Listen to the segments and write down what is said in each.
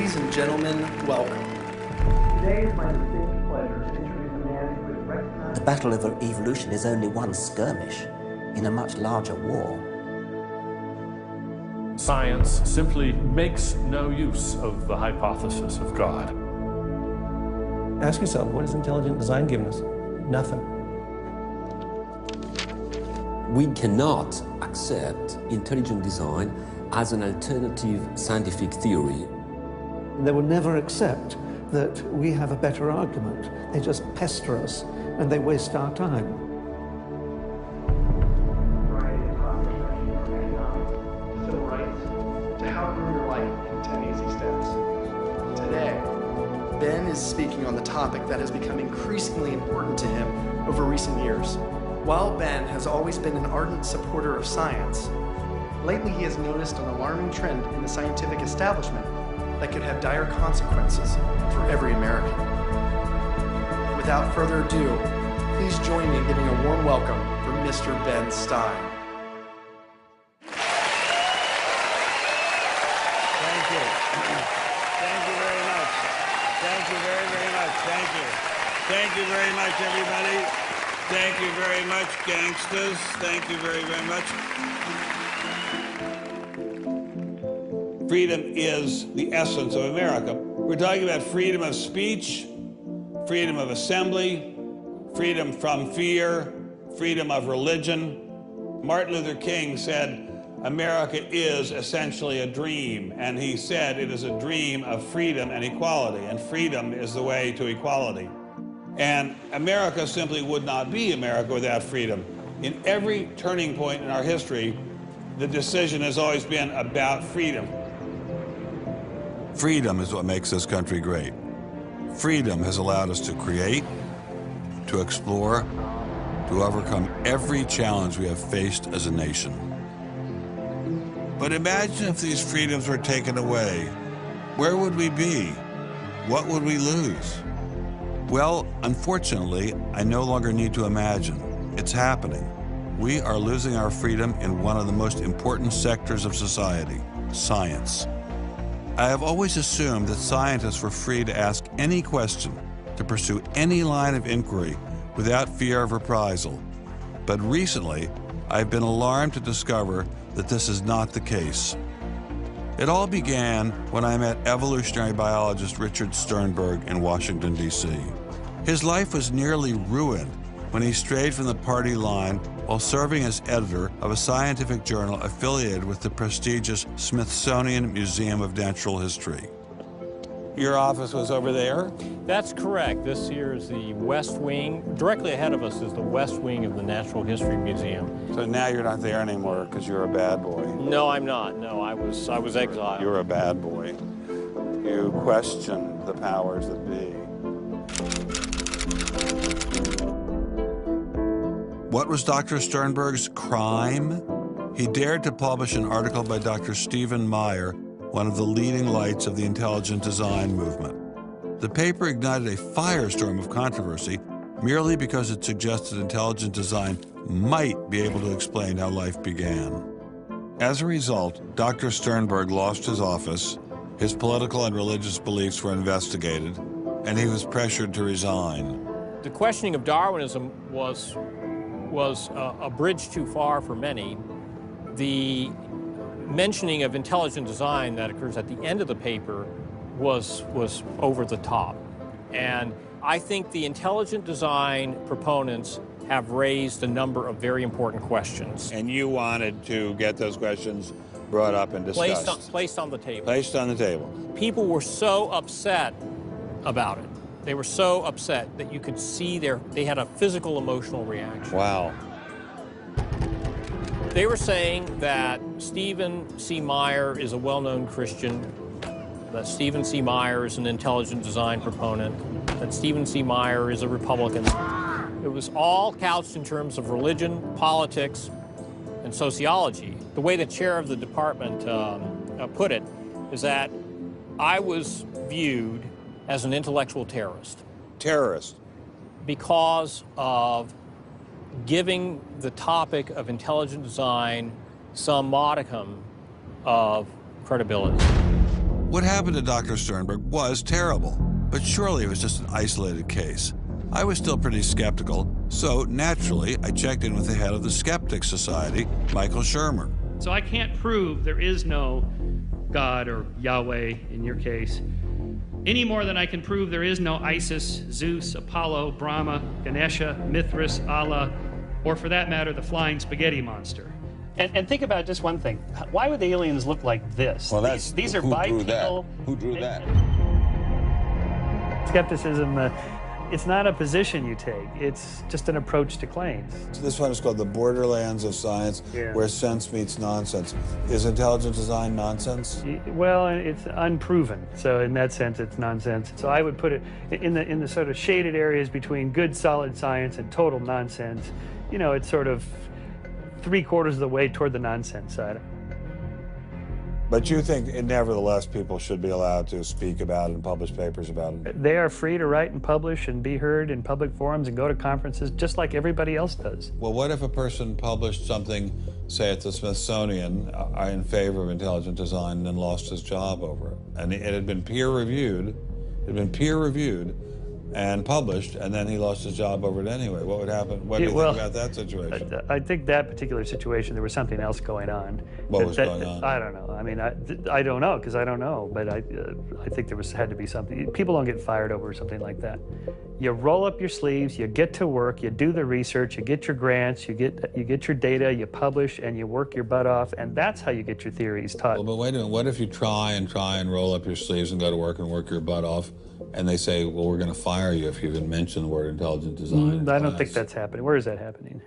Ladies and gentlemen, welcome. Today is my distinct pleasure to introduce a man who is recognized. The battle of evolution is only one skirmish in a much larger war. Science simply makes no use of the hypothesis of God. Ask yourself, what has intelligent design given us? Nothing. We cannot accept intelligent design as an alternative scientific theory. They will never accept that we have a better argument. They just pester us and they waste our time. Civil rights, to how to ruin your life in 10 easy steps. Today, Ben is speaking on the topic that has become increasingly important to him over recent years. While Ben has always been an ardent supporter of science, lately he has noticed an alarming trend in the scientific establishment that could have dire consequences for every American. Without further ado, please join me in giving a warm welcome for Mr. Ben Stein. Thank you. Thank you very much. Thank you very, very much. Thank you. Thank you very much, everybody. Thank you very much, gangsters. Thank you very, very much. Freedom is the essence of America. We're talking about freedom of speech, freedom of assembly, freedom from fear, freedom of religion. Martin Luther King said, America is essentially a dream, and he said it is a dream of freedom and equality, and freedom is the way to equality. And America simply would not be America without freedom. In every turning point in our history, the decision has always been about freedom. Freedom is what makes this country great. Freedom has allowed us to create, to explore, to overcome every challenge we have faced as a nation. But imagine if these freedoms were taken away. Where would we be? What would we lose? Well, unfortunately, I no longer need to imagine. It's happening. We are losing our freedom in one of the most important sectors of society, science. I have always assumed that scientists were free to ask any question, to pursue any line of inquiry without fear of reprisal. But recently, I've been alarmed to discover that this is not the case. It all began when I met evolutionary biologist Richard Sternberg in Washington, D.C. His life was nearly ruined when he strayed from the party line while serving as editor of a scientific journal affiliated with the prestigious Smithsonian Museum of Natural History. Your office was over there? That's correct. This here is the West Wing. Directly ahead of us is the West Wing of the Natural History Museum. So now you're not there anymore because you're a bad boy. No, I'm not. No, I was exiled. You're a bad boy. You question the powers that be. What was Dr. Sternberg's crime? He dared to publish an article by Dr. Stephen Meyer, one of the leading lights of the intelligent design movement. The paper ignited a firestorm of controversy merely because it suggested intelligent design might be able to explain how life began. As a result, Dr. Sternberg lost his office, his political and religious beliefs were investigated, and he was pressured to resign. The questioning of Darwinism was a bridge too far for many. The mentioning of intelligent design that occurs at the end of the paper was over the top. And I think the intelligent design proponents have raised a number of very important questions. And you wanted to get those questions brought up and discussed. Placed on the table. Placed on the table. People were so upset about it. They were so upset that you could see they had a physical, emotional reaction. Wow. They were saying that Stephen C. Meyer is a well-known Christian, that Stephen C. Meyer is an intelligent design proponent, that Stephen C. Meyer is a Republican. It was all couched in terms of religion, politics, and sociology. The way the chair of the department put it is that I was viewed as an intellectual terrorist. Terrorist? Because of giving the topic of intelligent design some modicum of credibility. What happened to Dr. Sternberg was terrible, but surely it was just an isolated case. I was still pretty skeptical, so naturally I checked in with the head of the Skeptics Society, Michael Shermer. So I can't prove there is no God, or Yahweh in your case, any more than I can prove there is no Isis, Zeus, Apollo, Brahma, Ganesha, Mithras, Allah, or for that matter, the flying spaghetti monster. And think about just one thing. Why would the aliens look like this? Well, these are bipedal. Who drew that? Skepticism, it's not a position you take. It's just an approach to claims. This one is called the borderlands of science, where sense meets nonsense. Is intelligent design nonsense? Well, it's unproven. So in that sense, it's nonsense. So I would put it in the sort of shaded areas between good, solid science and total nonsense. You know, it's sort of 3/4 of the way toward the nonsense side. But you think, nevertheless, people should be allowed to speak about it and publish papers about it? They are free to write and publish and be heard in public forums and go to conferences just like everybody else does. Well, what if a person published something, say at the Smithsonian, in favor of intelligent design and then lost his job over it? And it had been peer-reviewed, and published, and then he lost his job over it anyway. What would happen? What do you think about that situation? I think that particular situation, there was something else going on. What was going on? I don't know. I mean, I don't know, because I don't know, but I think there had to be something. People don't get fired over something like that. You roll up your sleeves, you get to work, you do the research, you get your grants, you get your data, you publish, and you work your butt off, and that's how you get your theories taught. Well, but wait a minute. What if you try and roll up your sleeves and go to work and work your butt off, and they say, well, we're going to fire you if you even mention the word intelligent design? I don't think that's happening. Where is that happening?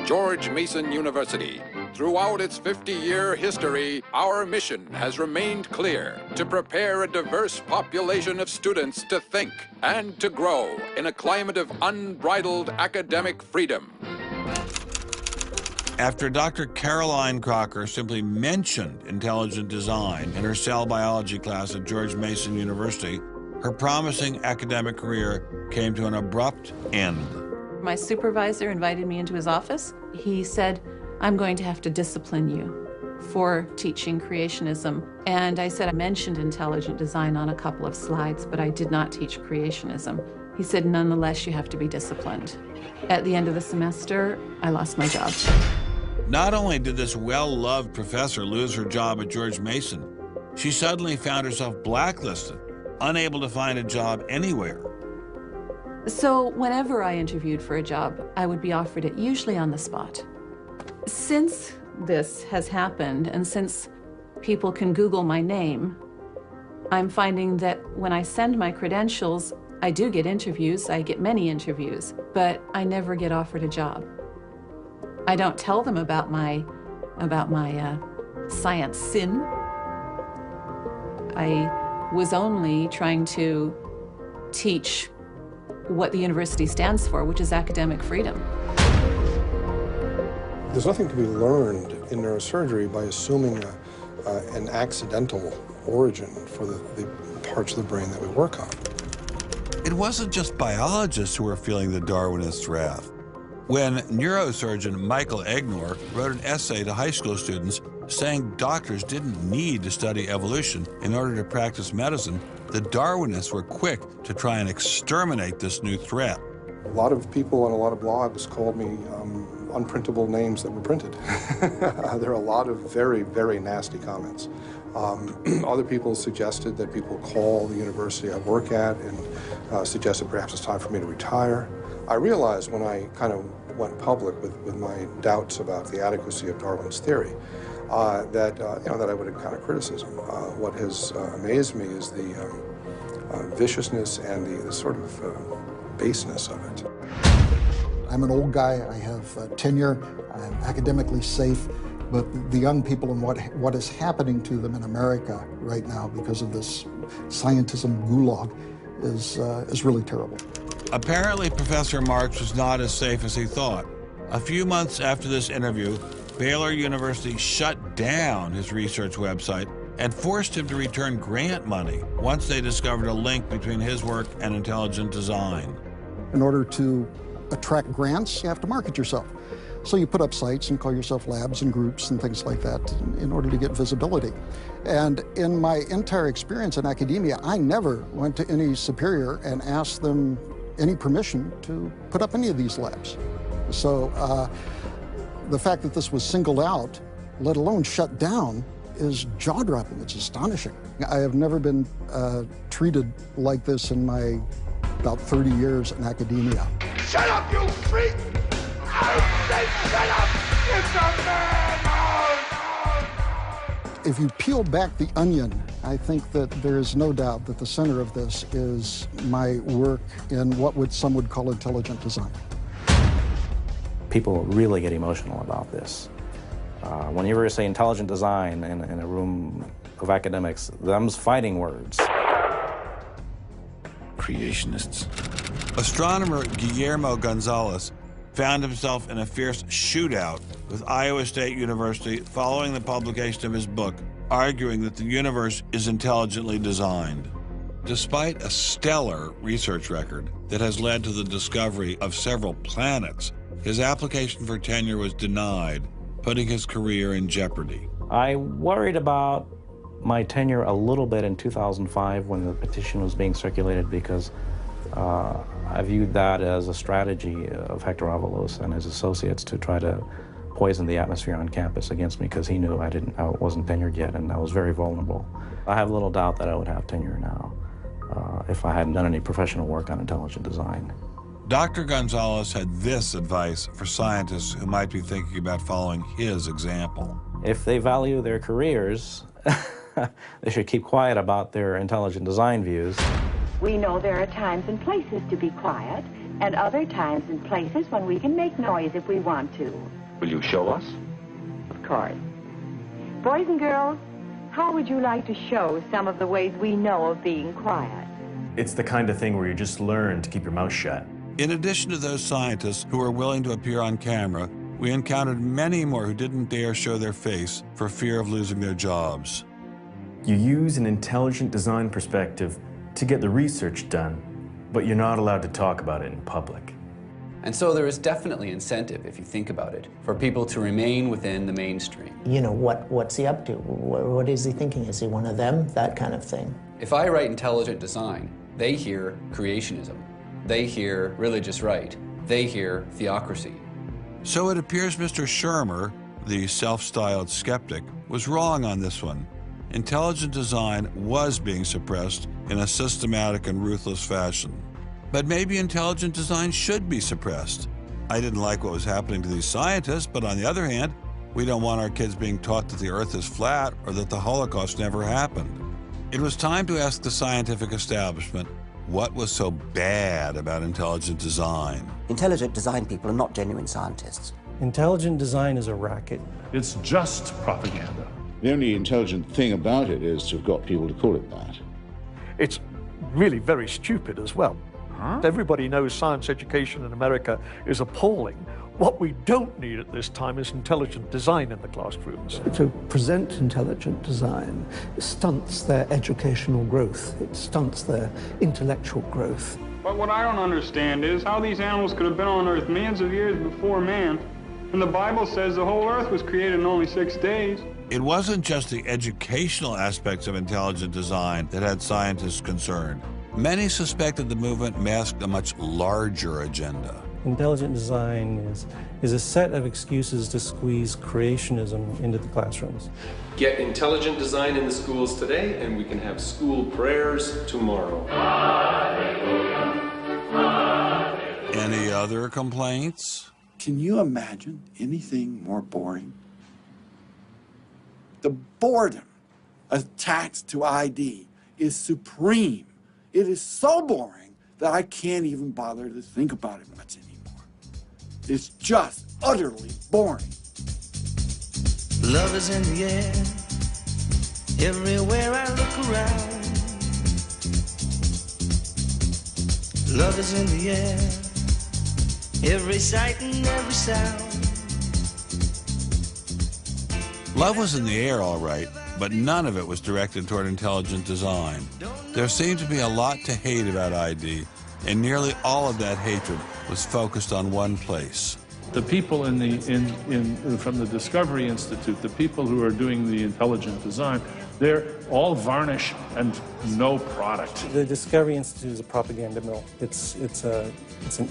George Mason University. Throughout its 50-year history, our mission has remained clear: to prepare a diverse population of students to think and to grow in a climate of unbridled academic freedom. After Dr. Caroline Crocker simply mentioned intelligent design in her cell biology class at George Mason University, her promising academic career came to an abrupt end. My supervisor invited me into his office. He said, "I'm going to have to discipline you for teaching creationism." And I said, I mentioned intelligent design on a couple of slides, but I did not teach creationism. He said, "Nonetheless, you have to be disciplined." At the end of the semester, I lost my job. Not only did this well-loved professor lose her job at George Mason, she suddenly found herself blacklisted, unable to find a job anywhere. So whenever I interviewed for a job, I would be offered it, usually on the spot. Since this has happened, and since people can Google my name, I'm finding that when I send my credentials, I do get interviews, I get many interviews, but I never get offered a job. I don't tell them about my science sin. I was only trying to teach what the university stands for, which is academic freedom. There's nothing to be learned in neurosurgery by assuming an accidental origin for the parts of the brain that we work on. It wasn't just biologists who were feeling the Darwinist wrath. When neurosurgeon Michael Egnor wrote an essay to high school students saying doctors didn't need to study evolution in order to practice medicine, the Darwinists were quick to try and exterminate this new threat. A lot of people on a lot of blogs called me unprintable names that were printed. There are a lot of very, very nasty comments. Other people suggested that people call the university I work at and suggested perhaps it's time for me to retire. I realized when I kind of went public with my doubts about the adequacy of Darwin's theory that I would encounter criticism. What has amazed me is the viciousness and the sort of baseness of it. I'm an old guy, I have tenure, I'm academically safe, but the young people and what is happening to them in America right now because of this scientism gulag is really terrible. Apparently, Professor Marks was not as safe as he thought. A few months after this interview, Baylor University shut down his research website and forced him to return grant money once they discovered a link between his work and intelligent design. In order to attract grants, you have to market yourself. So you put up sites and call yourself labs and groups and things like that in order to get visibility. And in my entire experience in academia, I never went to any superior and asked them any permission to put up any of these labs. So the fact that this was singled out, let alone shut down, is jaw-dropping. It's astonishing. I have never been treated like this in my about 30 years in academia. Shut up, you freak! I said shut up! It's a man! If you peel back the onion, I think that there is no doubt that the center of this is my work in what some would call intelligent design. People really get emotional about this. Whenever you say intelligent design in a room of academics, them's fighting words. Creationists. Astronomer Guillermo Gonzalez found himself in a fierce shootout with Iowa State University following the publication of his book, arguing that the universe is intelligently designed. Despite a stellar research record that has led to the discovery of several planets, his application for tenure was denied, putting his career in jeopardy. I worried about my tenure a little bit in 2005 when the petition was being circulated because I viewed that as a strategy of Hector Avalos and his associates to try to poison the atmosphere on campus against me because he knew I wasn't tenured yet and I was very vulnerable. I have little doubt that I would have tenure now if I hadn't done any professional work on intelligent design. Dr. Gonzalez had this advice for scientists who might be thinking about following his example. If they value their careers, they should keep quiet about their intelligent design views. We know there are times and places to be quiet, and other times and places when we can make noise if we want to. Will you show us? Of course. Boys and girls, how would you like to show some of the ways we know of being quiet? It's the kind of thing where you just learn to keep your mouth shut. In addition to those scientists who were willing to appear on camera, we encountered many more who didn't dare show their face for fear of losing their jobs. You use an intelligent design perspective to get the research done, but you're not allowed to talk about it in public. And so there is definitely incentive, if you think about it, for people to remain within the mainstream. You know, what's he up to? What is he thinking? Is he one of them? That kind of thing. If I write intelligent design, they hear creationism. They hear religious right. They hear theocracy. So it appears Mr. Shermer, the self-styled skeptic, was wrong on this one. Intelligent design was being suppressed in a systematic and ruthless fashion. But maybe intelligent design should be suppressed. I didn't like what was happening to these scientists, but on the other hand, we don't want our kids being taught that the Earth is flat or that the Holocaust never happened. It was time to ask the scientific establishment what was so bad about intelligent design. Intelligent design people are not genuine scientists. Intelligent design is a racket. It's just propaganda. The only intelligent thing about it is to have got people to call it that. It's really very stupid as well. Everybody knows science education in America is appalling. What we don't need at this time is intelligent design in the classrooms. To present intelligent design stunts their educational growth. It stunts their intellectual growth. But what I don't understand is how these animals could have been on Earth millions of years before man. And the Bible says the whole Earth was created in only 6 days. It wasn't just the educational aspects of intelligent design that had scientists concerned. Many suspected the movement masked a much larger agenda. Intelligent design is a set of excuses to squeeze creationism into the classrooms. Get intelligent design in the schools today, and we can have school prayers tomorrow. Any other complaints? Can you imagine anything more boring? The boredom attached to ID is supreme. It is so boring that I can't even bother to think about it much anymore. It's just utterly boring. Love is in the air, everywhere I look around. Love is in the air, every sight and every sound. Love was in the air, all right, but none of it was directed toward intelligent design. There seemed to be a lot to hate about ID, and nearly all of that hatred was focused on one place. The people from the Discovery Institute, the people who are doing the intelligent design, they're all varnish and no product. The Discovery Institute is a propaganda mill. It's an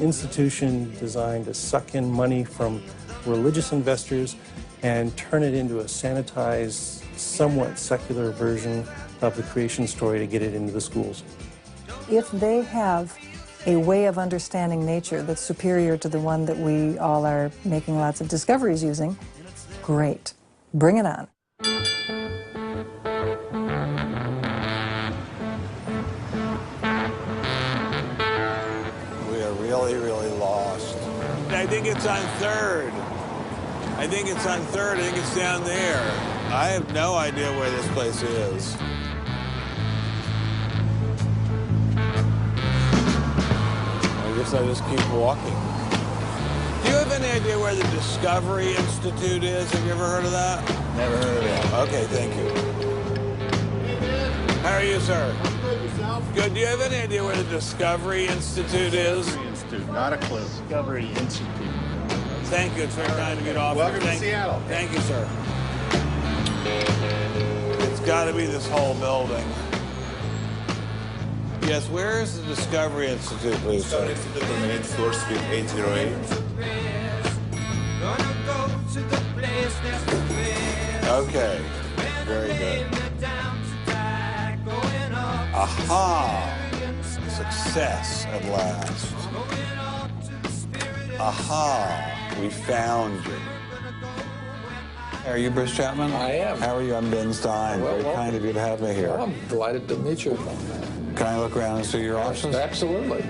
institution designed to suck in money from religious investors and turn it into a sanitized, somewhat secular version of the creation story to get it into the schools. If they have a way of understanding nature that's superior to the one that we all are making lots of discoveries using, great. Bring it on. We are really, really lost. I think it's on 3rd. I think it's on 3rd. I think it's down there. I have no idea where this place is. I guess I just keep walking. Do you have any idea where the Discovery Institute is? Have you ever heard of that? Never heard of it. Okay, thank you. How are you, sir? Good, yourself? Good. Do you have any idea where the Discovery Institute is? Discovery Institute, not a clue. Discovery Institute. Thank you. It's very kind to get off. Welcome to Seattle. Thank you, sir. It's got to be this whole building. Yes, where is the Discovery Institute, please, sir? Discovery Institute on the 8th floor, suite 808. Okay, very good. Aha! Success at last. Aha! We found you. Are you Bruce Chapman? I am. How are you? I'm Ben Stein. Well, very kind of you to have me here. Well, I'm delighted to meet you. Can I look around and see your office? Absolutely.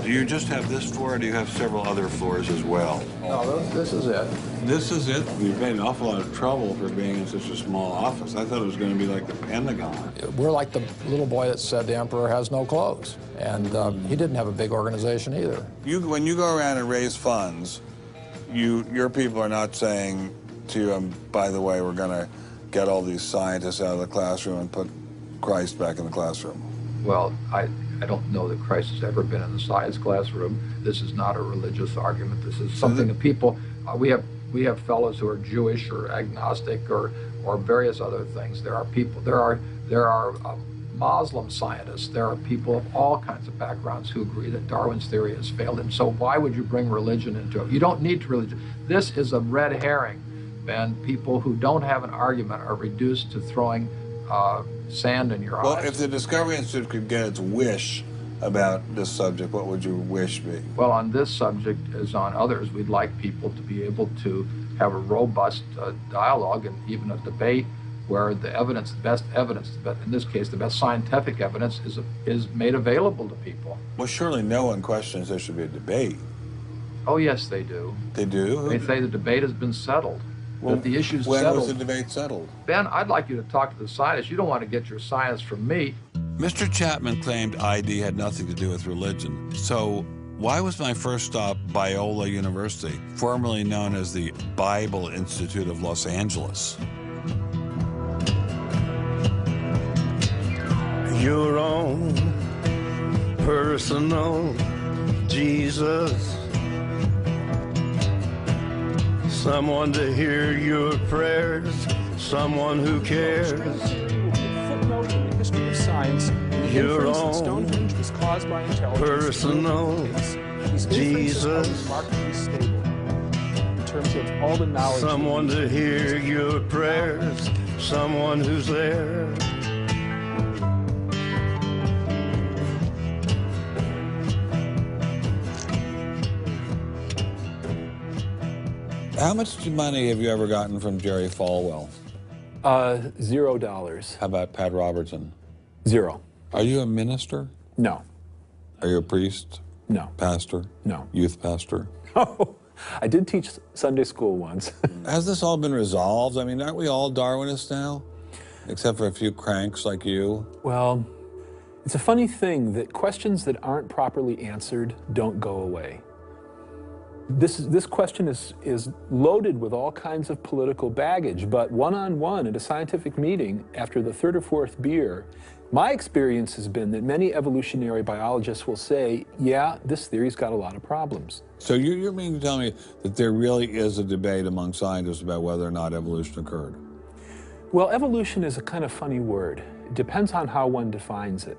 Do you just have this floor, or do you have several other floors as well? No, this is it. This is it? You've made an awful lot of trouble for being in such a small office. I thought it was going to be like the Pentagon. We're like the little boy that said the emperor has no clothes. And he didn't have a big organization either. When you go around and raise funds, your people are not saying to you, by the way, we're going to get all these scientists out of the classroom and put Christ back in the classroom. Well, I don't know that Christ has ever been in the science classroom. This is not a religious argument. This is something that people, we have fellows who are Jewish or agnostic or various other things. There are people, there are Muslim scientists. There are people of all kinds of backgrounds who agree that Darwin's theory has failed. And so why would you bring religion into it? You don't need religion. This is a red herring, Ben. People who don't have an argument are reduced to throwing sand in your eyes. Well, if the Discovery Institute could get its wish about this subject, what would your wish be? Well, on this subject, as on others, we'd like people to be able to have a robust dialogue and even a debate where the evidence, the best evidence, in this case, the best scientific evidence is made available to people. Well, surely no one questions there should be a debate. Oh, yes, they do. They do? They say the debate has been settled. Well, that the issue's when settled. was the debate settled? Ben, I'd like you to talk to the scientists. You don't want to get your science from me. Mr. Chapman claimed ID had nothing to do with religion. So why was my first stop Biola University, formerly known as the Bible Institute of Los Angeles? Your own personal Jesus. Someone to hear your prayers, someone who cares. Footnote in the history of science, Your inference that own Stonehenge was caused by intelligence. personal Jesus. Remarkably stable in terms of all the knowledge. Someone to hear your prayers, someone who's there. How much money have you ever gotten from Jerry Falwell? $0. How about Pat Robertson? 0. Are you a minister? No. Are you a priest? No. Pastor? No. Youth pastor? Oh, I did teach Sunday school once. Has this all been resolved? I mean, aren't we all Darwinists now? Except for a few cranks like you? Well, it's a funny thing that questions that aren't properly answered don't go away. This question is loaded with all kinds of political baggage, but one-on-one at a scientific meeting after the third or fourth beer, My experience has been that many evolutionary biologists will say, yeah, this theory's got a lot of problems. So you mean to tell me that there really is a debate among scientists about whether or not evolution occurred? Well, evolution is a kind of funny word. It depends on how one defines it.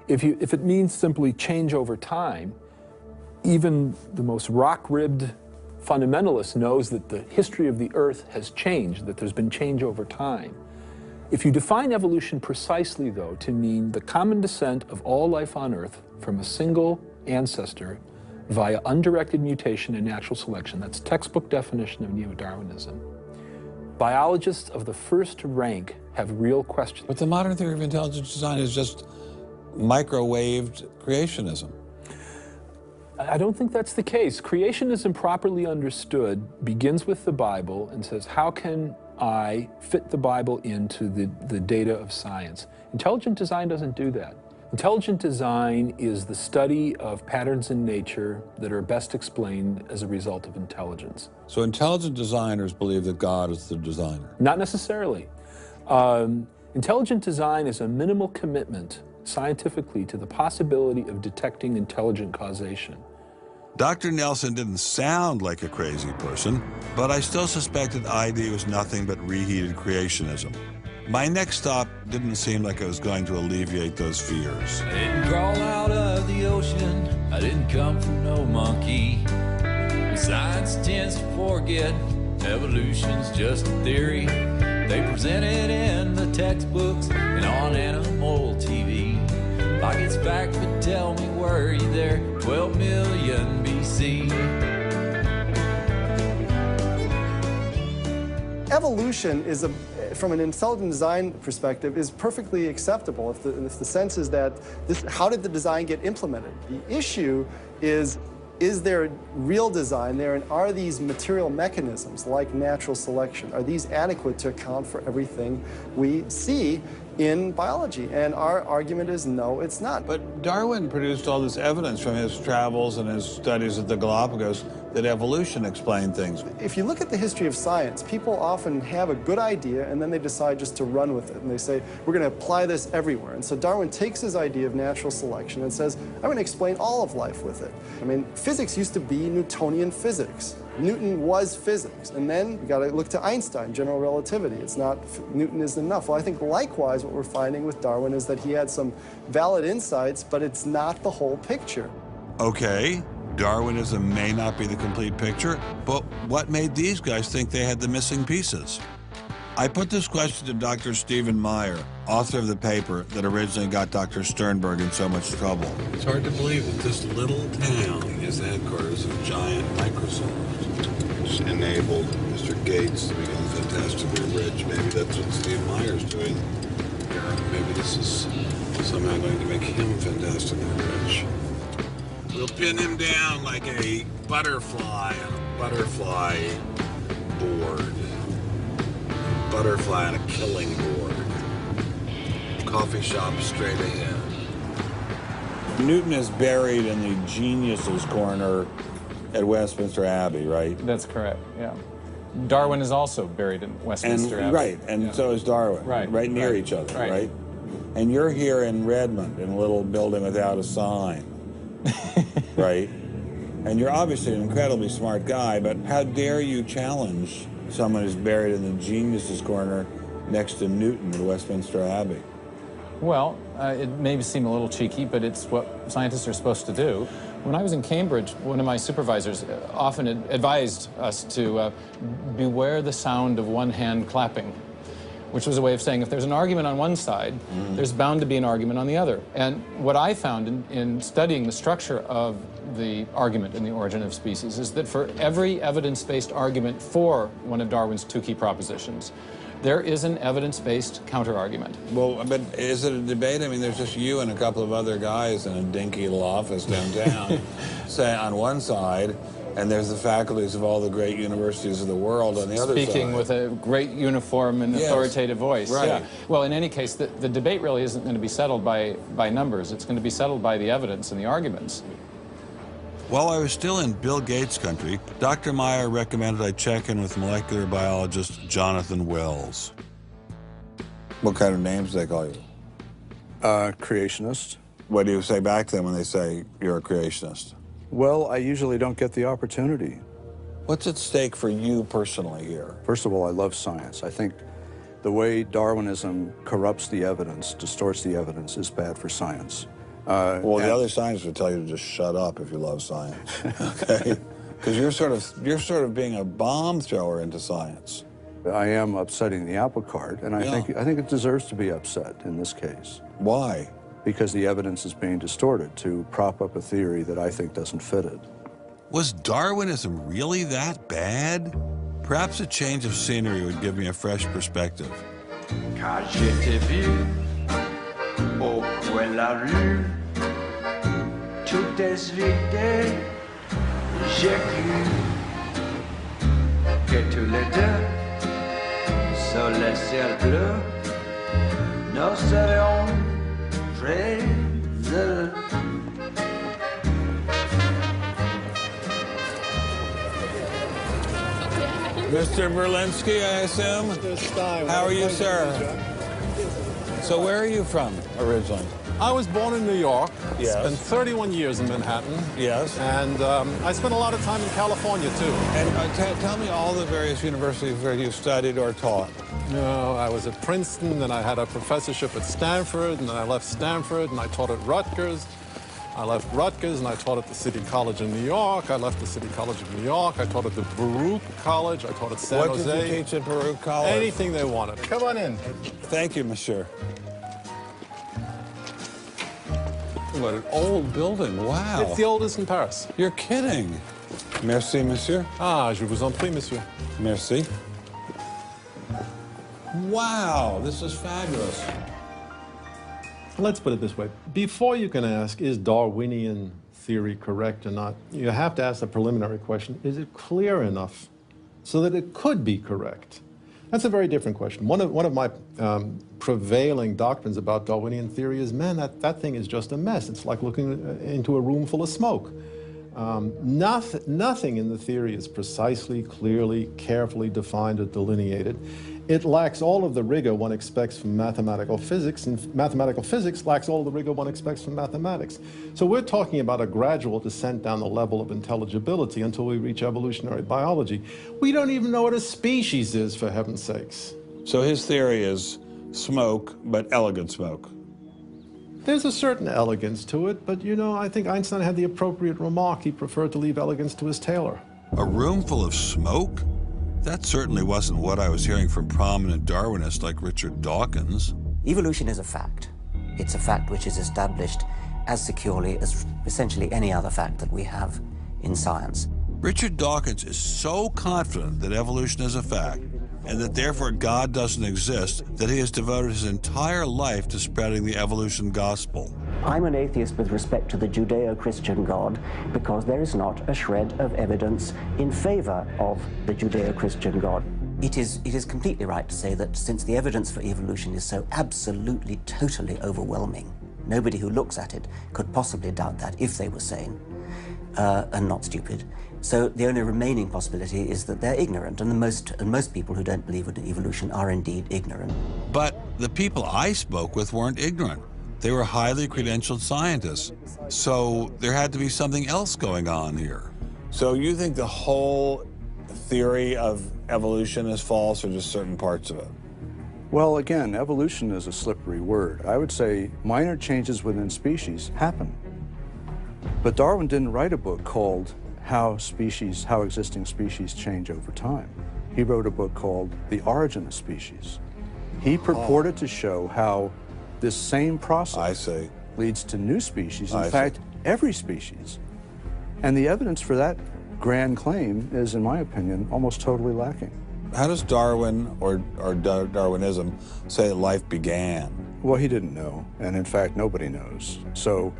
If it means simply change over time, even the most rock-ribbed fundamentalist knows that the history of the Earth has changed, that there's been change over time. If you define evolution precisely, though, to mean the common descent of all life on Earth from a single ancestor via undirected mutation and natural selection, that's textbook definition of neo-Darwinism, biologists of the first rank have real questions. But the modern theory of intelligent design is just microwaved creationism. I don't think that's the case. Creationism, properly understood, begins with the Bible and says, how can I fit the Bible into the data of science? Intelligent design doesn't do that. Intelligent design is the study of patterns in nature that are best explained as a result of intelligence. So intelligent designers believe that God is the designer? Not necessarily. Intelligent design is a minimal commitment scientifically to the possibility of detecting intelligent causation. Dr. Nelson didn't sound like a crazy person, but I still suspected ID was nothing but reheated creationism. My next stop didn't seem like it was going to alleviate those fears. I didn't crawl out of the ocean, I didn't come from no monkey. Science tends to forget evolution's just a theory. They present it in the textbooks and on animal TV. Like it's fact, but tell me, were you there 12 million BC? Evolution is from an intelligent design perspective, is perfectly acceptable if the sense is that how did the design get implemented? The issue is there real design there, and are these material mechanisms like natural selection, are these adequate to account for everything we see in biology? And our argument is no, it's not. But Darwin produced all this evidence from his travels and his studies at the Galapagos that evolution explained things. If you look at the history of science, people often have a good idea and then they decide just to run with it. And they say, we're going to apply this everywhere. And so Darwin takes his idea of natural selection and says, I'm going to explain all of life with it. I mean, physics used to be Newtonian physics. Newton was physics. And then we got to look to Einstein, general relativity. It's not, Newton isn't enough. Well, I think likewise what we're finding with Darwin is that he had some valid insights, but it's not the whole picture. Okay, Darwinism may not be the complete picture, but what made these guys think they had the missing pieces? I put this question to Dr. Stephen Meyer, author of the paper that originally got Dr. Sternberg in so much trouble. It's hard to believe that this little town is the headquarters of giant Microsoft, which enabled Mr. Gates to become fantastically rich. Maybe that's what Steve Meyer's doing. Maybe this is somehow going to make him fantastically rich. We'll pin him down like a butterfly on a butterfly board. Butterfly on a killing board. Coffee shop straight ahead. Newton is buried in the geniuses corner at Westminster Abbey, right? That's correct, yeah. Darwin is also buried in Westminster Abbey. Right, and so is Darwin. Right near each other, right? And you're here in Redmond in a little building without a sign. Right? And you're obviously an incredibly smart guy, but how dare you challenge someone who's buried in the geniuses corner next to Newton at Westminster Abbey? Well, it may seem a little cheeky, but it's what scientists are supposed to do. When I was in Cambridge, one of my supervisors often advised us to beware the sound of one hand clapping, which was a way of saying if there's an argument on one side, there's bound to be an argument on the other. And what I found in studying the structure of the argument in The Origin of Species is that for every evidence-based argument for one of Darwin's two key propositions, there is an evidence-based counter-argument. Well, but is it a debate? I mean, there's just you and a couple of other guys in a dinky little office downtown, say, on one side, and there's the faculties of all the great universities of the world on the other side. Speaking with a great uniform and authoritative voice. Right. Yeah. Well, in any case, the debate really isn't going to be settled by numbers. It's going to be settled by the evidence and the arguments. While I was still in Bill Gates country, Dr. Meyer recommended I check in with molecular biologist Jonathan Wells. What kind of names do they call you? Creationist. What do you say back to them when they say you're a creationist? Well, I usually don't get the opportunity. What's at stake for you personally here? First of all, I love science. I think the way Darwinism corrupts the evidence, distorts the evidence, is bad for science. Well, the other scientists would tell you to just shut up if you love science, okay? Because you're sort of being a bomb thrower into science. I am upsetting the apple cart, and I think it deserves to be upset in this case. Why? Because the evidence is being distorted to prop up a theory that I think doesn't fit it. Was Darwinism really that bad? Perhaps a change of scenery would give me a fresh perspective. Quand je t'ai vu au coin de la rue, tout est vide, j'ai cru que tous les deux, sous le ciel bleu, nous serions très heureux. Mr. Berlinski, I assume? Mr. Stein. How are you, sir? So where are you from originally? I was born in New York. Yes. Spent 31 years in Manhattan. Yes. And I spent a lot of time in California, too. And tell me all the various universities where you studied or taught. No, I was at Princeton, then I had a professorship at Stanford, and then I left Stanford, and I taught at Rutgers. I left Rutgers, and I taught at the City College in New York. I left the City College of New York. I taught at the Baruch College. I taught at San Jose. What did you teach at Baruch College? Anything they wanted. Come on in. Thank you, monsieur. What an old building, wow. It's the oldest in Paris. You're kidding. Merci, monsieur. Ah, je vous en prie, monsieur. Merci. Wow, this is fabulous. Let's put it this way. Before you can ask, is Darwinian theory correct or not, you have to ask the preliminary question, is it clear enough so that it could be correct? That's a very different question. One of my prevailing doctrines about Darwinian theory is, man, that thing is just a mess. It's like looking into a room full of smoke. Nothing in the theory is precisely, clearly, carefully defined or delineated. It lacks all of the rigor one expects from mathematical physics, and mathematical physics lacks all of the rigor one expects from mathematics. So we're talking about a gradual descent down the level of intelligibility until we reach evolutionary biology. We don't even know what a species is, for heaven's sakes. So his theory is smoke, but elegant smoke. There's a certain elegance to it, but you know, I think Einstein had the appropriate remark. He preferred to leave elegance to his tailor. A room full of smoke? That certainly wasn't what I was hearing from prominent Darwinists like Richard Dawkins. Evolution is a fact. It's a fact which is established as securely as essentially any other fact that we have in science. Richard Dawkins is so confident that evolution is a fact, and that therefore God doesn't exist, that he has devoted his entire life to spreading the evolution gospel. I'm an atheist with respect to the Judeo-Christian God because there is not a shred of evidence in favor of the Judeo-Christian God. It is completely right to say that since the evidence for evolution is so absolutely, totally overwhelming, nobody who looks at it could possibly doubt that if they were sane and not stupid. So the only remaining possibility is that they're ignorant, and most people who don't believe in evolution are indeed ignorant. But the people I spoke with weren't ignorant. They were highly credentialed scientists. So there had to be something else going on here. So you think the whole theory of evolution is false, or just certain parts of it? Well, again, evolution is a slippery word. I would say minor changes within species happen. But Darwin didn't write a book called how existing species change over time. He wrote a book called The Origin of Species. He purported to show how this same process leads to new species, in fact, every species. And the evidence for that grand claim is, in my opinion, almost totally lacking. How does Darwin or Darwinism say life began? Well, he didn't know, and in fact, nobody knows. So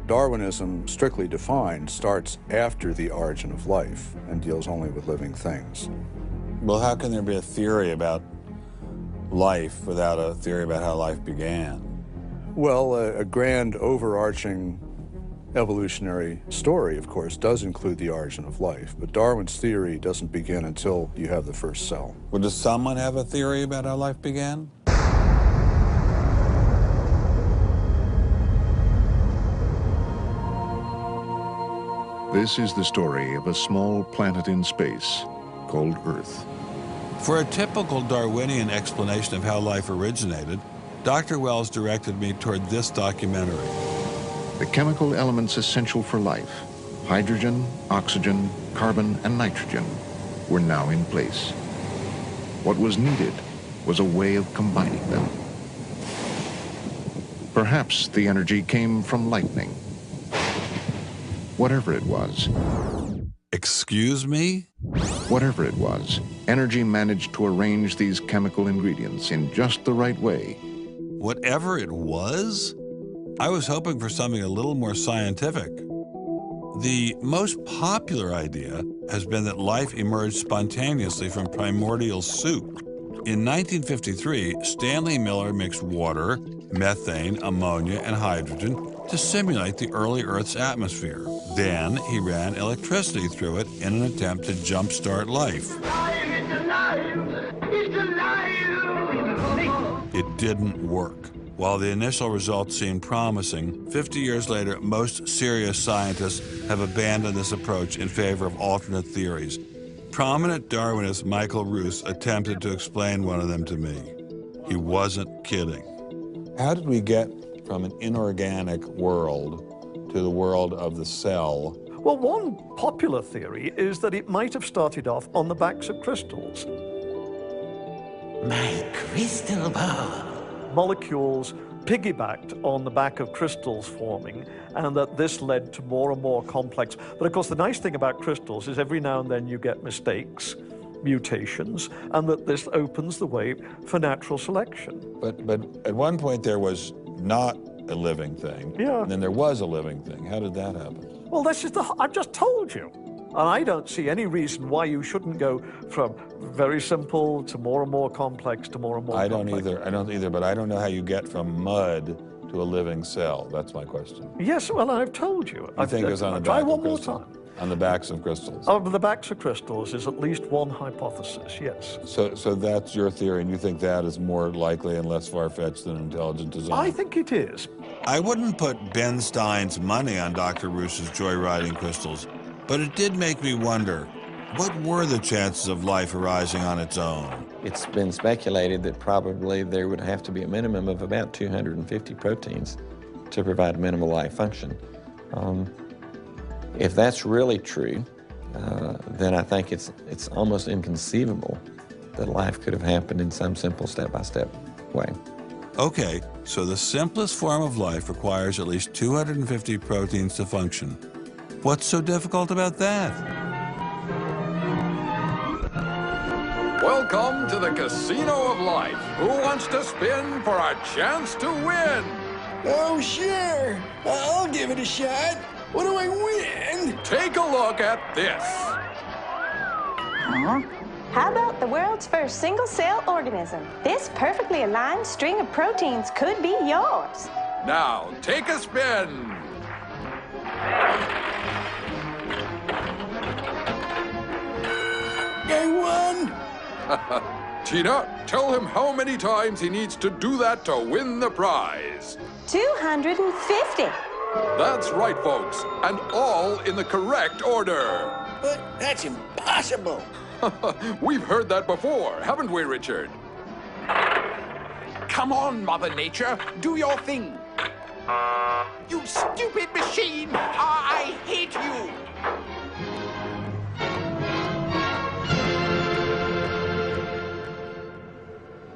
Darwinism, strictly defined, starts after the origin of life and deals only with living things. Well, how can there be a theory about life without a theory about how life began? Well, a grand overarching evolutionary story, of course, does include the origin of life, but Darwin's theory doesn't begin until you have the first cell. Well, does someone have a theory about how life began? This is the story of a small planet in space called Earth. For a typical Darwinian explanation of how life originated, Dr. Wells directed me toward this documentary. The chemical elements essential for life, hydrogen, oxygen, carbon, and nitrogen, were now in place. What was needed was a way of combining them. Perhaps the energy came from lightning. Whatever it was. Excuse me? Whatever it was, energy managed to arrange these chemical ingredients in just the right way. Whatever it was? I was hoping for something a little more scientific. The most popular idea has been that life emerged spontaneously from primordial soup. In 1953, Stanley Miller mixed water, methane, ammonia, and hydrogen to simulate the early Earth's atmosphere. Then he ran electricity through it in an attempt to jumpstart life. It didn't work. While the initial results seemed promising, 50 years later, most serious scientists have abandoned this approach in favor of alternate theories. Prominent Darwinist Michael Roos attempted to explain one of them to me. He wasn't kidding. How did we get from an inorganic world to the world of the cell? Well, one popular theory is that it might have started off on the backs of crystals. My crystal ball. Molecules piggybacked on the back of crystals forming, and that this led to more and more complex. But of course, the nice thing about crystals is every now and then you get mistakes, mutations, and that this opens the way for natural selection. But at one point there was not a living thing, yeah. And then there was a living thing. How did that happen? Well, that's just I've just told you. And I don't see any reason why you shouldn't go from very simple to more and more complex to more and more complex. I don't either, but I don't know how you get from mud to a living cell. That's my question. Yes, well, I've told you. I think it was on the back try one of more crystals. time. On the backs of crystals. On the backs of crystals is at least one hypothesis, yes. So that's your theory, and you think that is more likely and less far-fetched than intelligent design? I think it is. I wouldn't put Ben Stein's money on Dr. Roos's joyriding crystals, but it did make me wonder, what were the chances of life arising on its own? It's been speculated that probably there would have to be a minimum of about 250 proteins to provide minimal life function. If that's really true, then I think it's almost inconceivable that life could have happened in some simple step-by-step way. Okay, so the simplest form of life requires at least 250 proteins to function. What's so difficult about that? Welcome to the Casino of Life. Who wants to spin for a chance to win? Oh, sure. I'll give it a shot. What do I win? Take a look at this. Huh? How about the world's first single-cell organism? This perfectly aligned string of proteins could be yours. Now, take a spin. I won. Tina, tell him how many times he needs to do that to win the prize. 250. That's right, folks, and all in the correct order. But that's impossible. We've heard that before, haven't we, Richard? Come on, Mother Nature, do your thing. You stupid machine! I hate you!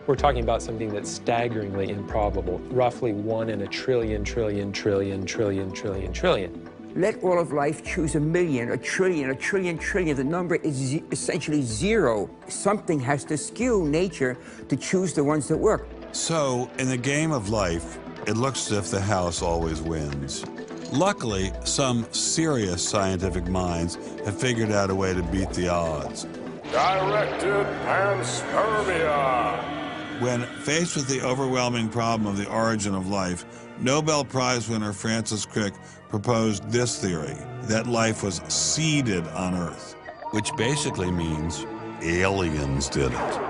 We're talking about something that's staggeringly improbable, roughly 1 in a trillion, trillion, trillion, trillion, trillion, trillion. Let all of life choose a million, a trillion, a trillion, trillion. The number is essentially zero. Something has to skew nature to choose the ones that work. So, in the game of life, it looks as if the house always wins. Luckily, some serious scientific minds have figured out a way to beat the odds. Directed panspermia. When faced with the overwhelming problem of the origin of life, Nobel Prize winner Francis Crick proposed this theory, that life was seeded on Earth, which basically means aliens did it.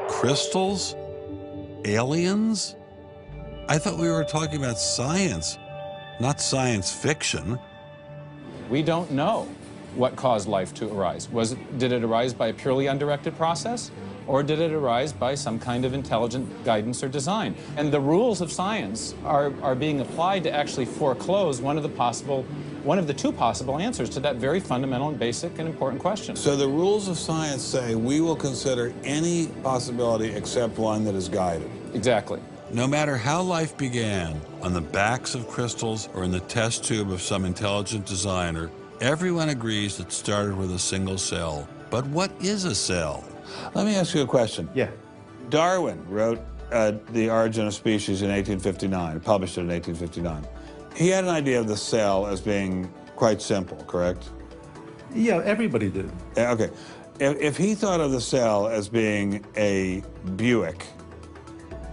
Crystals? Aliens? I thought we were talking about science. not science fiction. We don't know what caused life to arise. Did it arise by a purely undirected process, or did it arise by some kind of intelligent guidance or design? And the rules of science are being applied to actually foreclose one of the two possible answers to that very fundamental and basic and important question. So the rules of science say we will consider any possibility except one that is guided. Exactly. No matter how life began, on the backs of crystals or in the test tube of some intelligent designer, everyone agrees it started with a single cell. But what is a cell? Let me ask you a question. Yeah. Darwin wrote The Origin of Species in 1859, published it in 1859. He had an idea of the cell as being quite simple, correct? Yeah, everybody did. Okay. If he thought of the cell as being a Buick,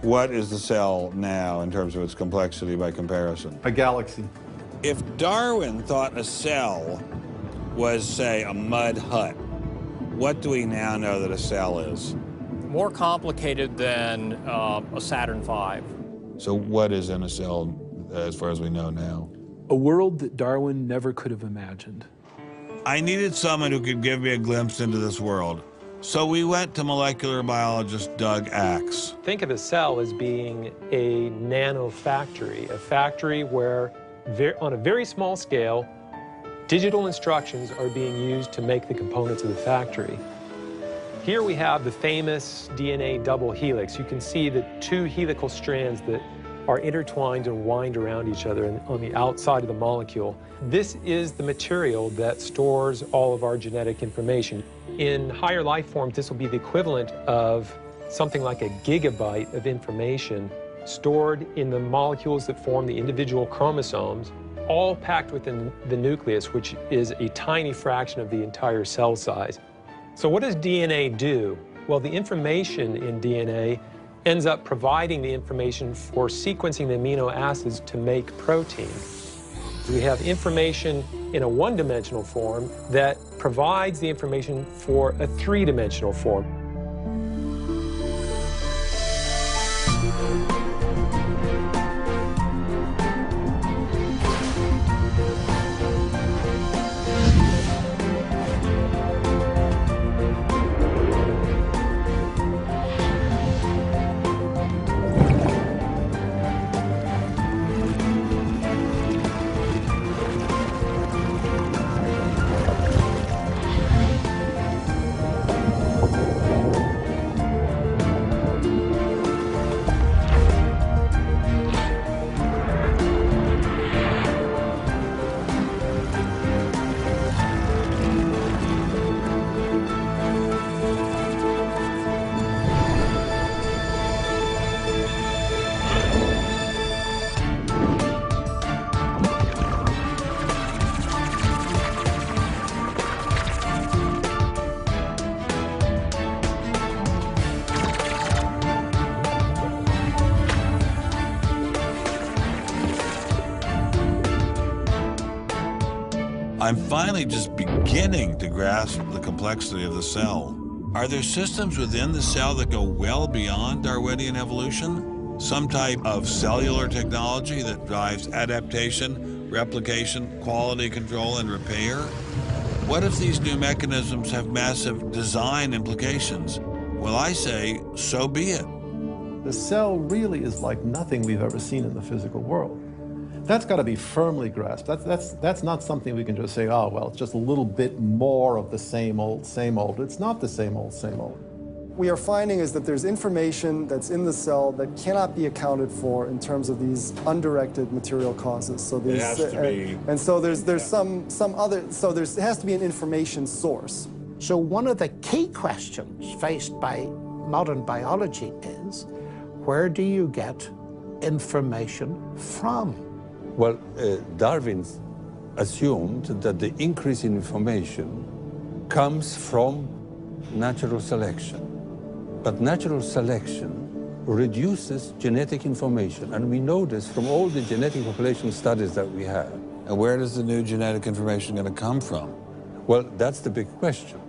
what is the cell now in terms of its complexity by comparison? A galaxy. If Darwin thought a cell was, say, a mud hut, what do we now know that a cell is? More complicated than a Saturn V. So what is in a cell as far as we know now? A world that Darwin never could have imagined. I needed someone who could give me a glimpse into this world. So we went to molecular biologist Doug Axe. Think of a cell as being a nanofactory, a factory where, on a very small scale, digital instructions are being used to make the components of the factory. Here we have the famous DNA double helix. You can see the two helical strands that are intertwined and wind around each other on the outside of the molecule. This is the material that stores all of our genetic information. In higher life forms, this will be the equivalent of something like a gigabyte of information stored in the molecules that form the individual chromosomes, all packed within the nucleus, which is a tiny fraction of the entire cell size. So what does DNA do? Well, the information in DNA ends up providing the information for sequencing the amino acids to make protein. We have information in a one-dimensional form that provides the information for a three-dimensional form. I'm finally just beginning to grasp the complexity of the cell. Are there systems within the cell that go well beyond Darwinian evolution? Some type of cellular technology that drives adaptation, replication, quality control, and repair? What if these new mechanisms have massive design implications? Well, I say, so be it. The cell really is like nothing we've ever seen in the physical world. That's got to be firmly grasped. That's not something we can just say, oh, well, it's just a little bit more of the same old, same old. It's not the same old, same old. We are finding is that there's information that's in the cell that cannot be accounted for in terms of these undirected material causes. So it has to be. And so there's some other, so there has to be an information source. So one of the key questions faced by modern biology is, where do you get information from? Well, Darwin assumed that the increase in information comes from natural selection. But natural selection reduces genetic information, and we know this from all the genetic population studies that we have. And where does the new genetic information going to come from? Well, that's the big question.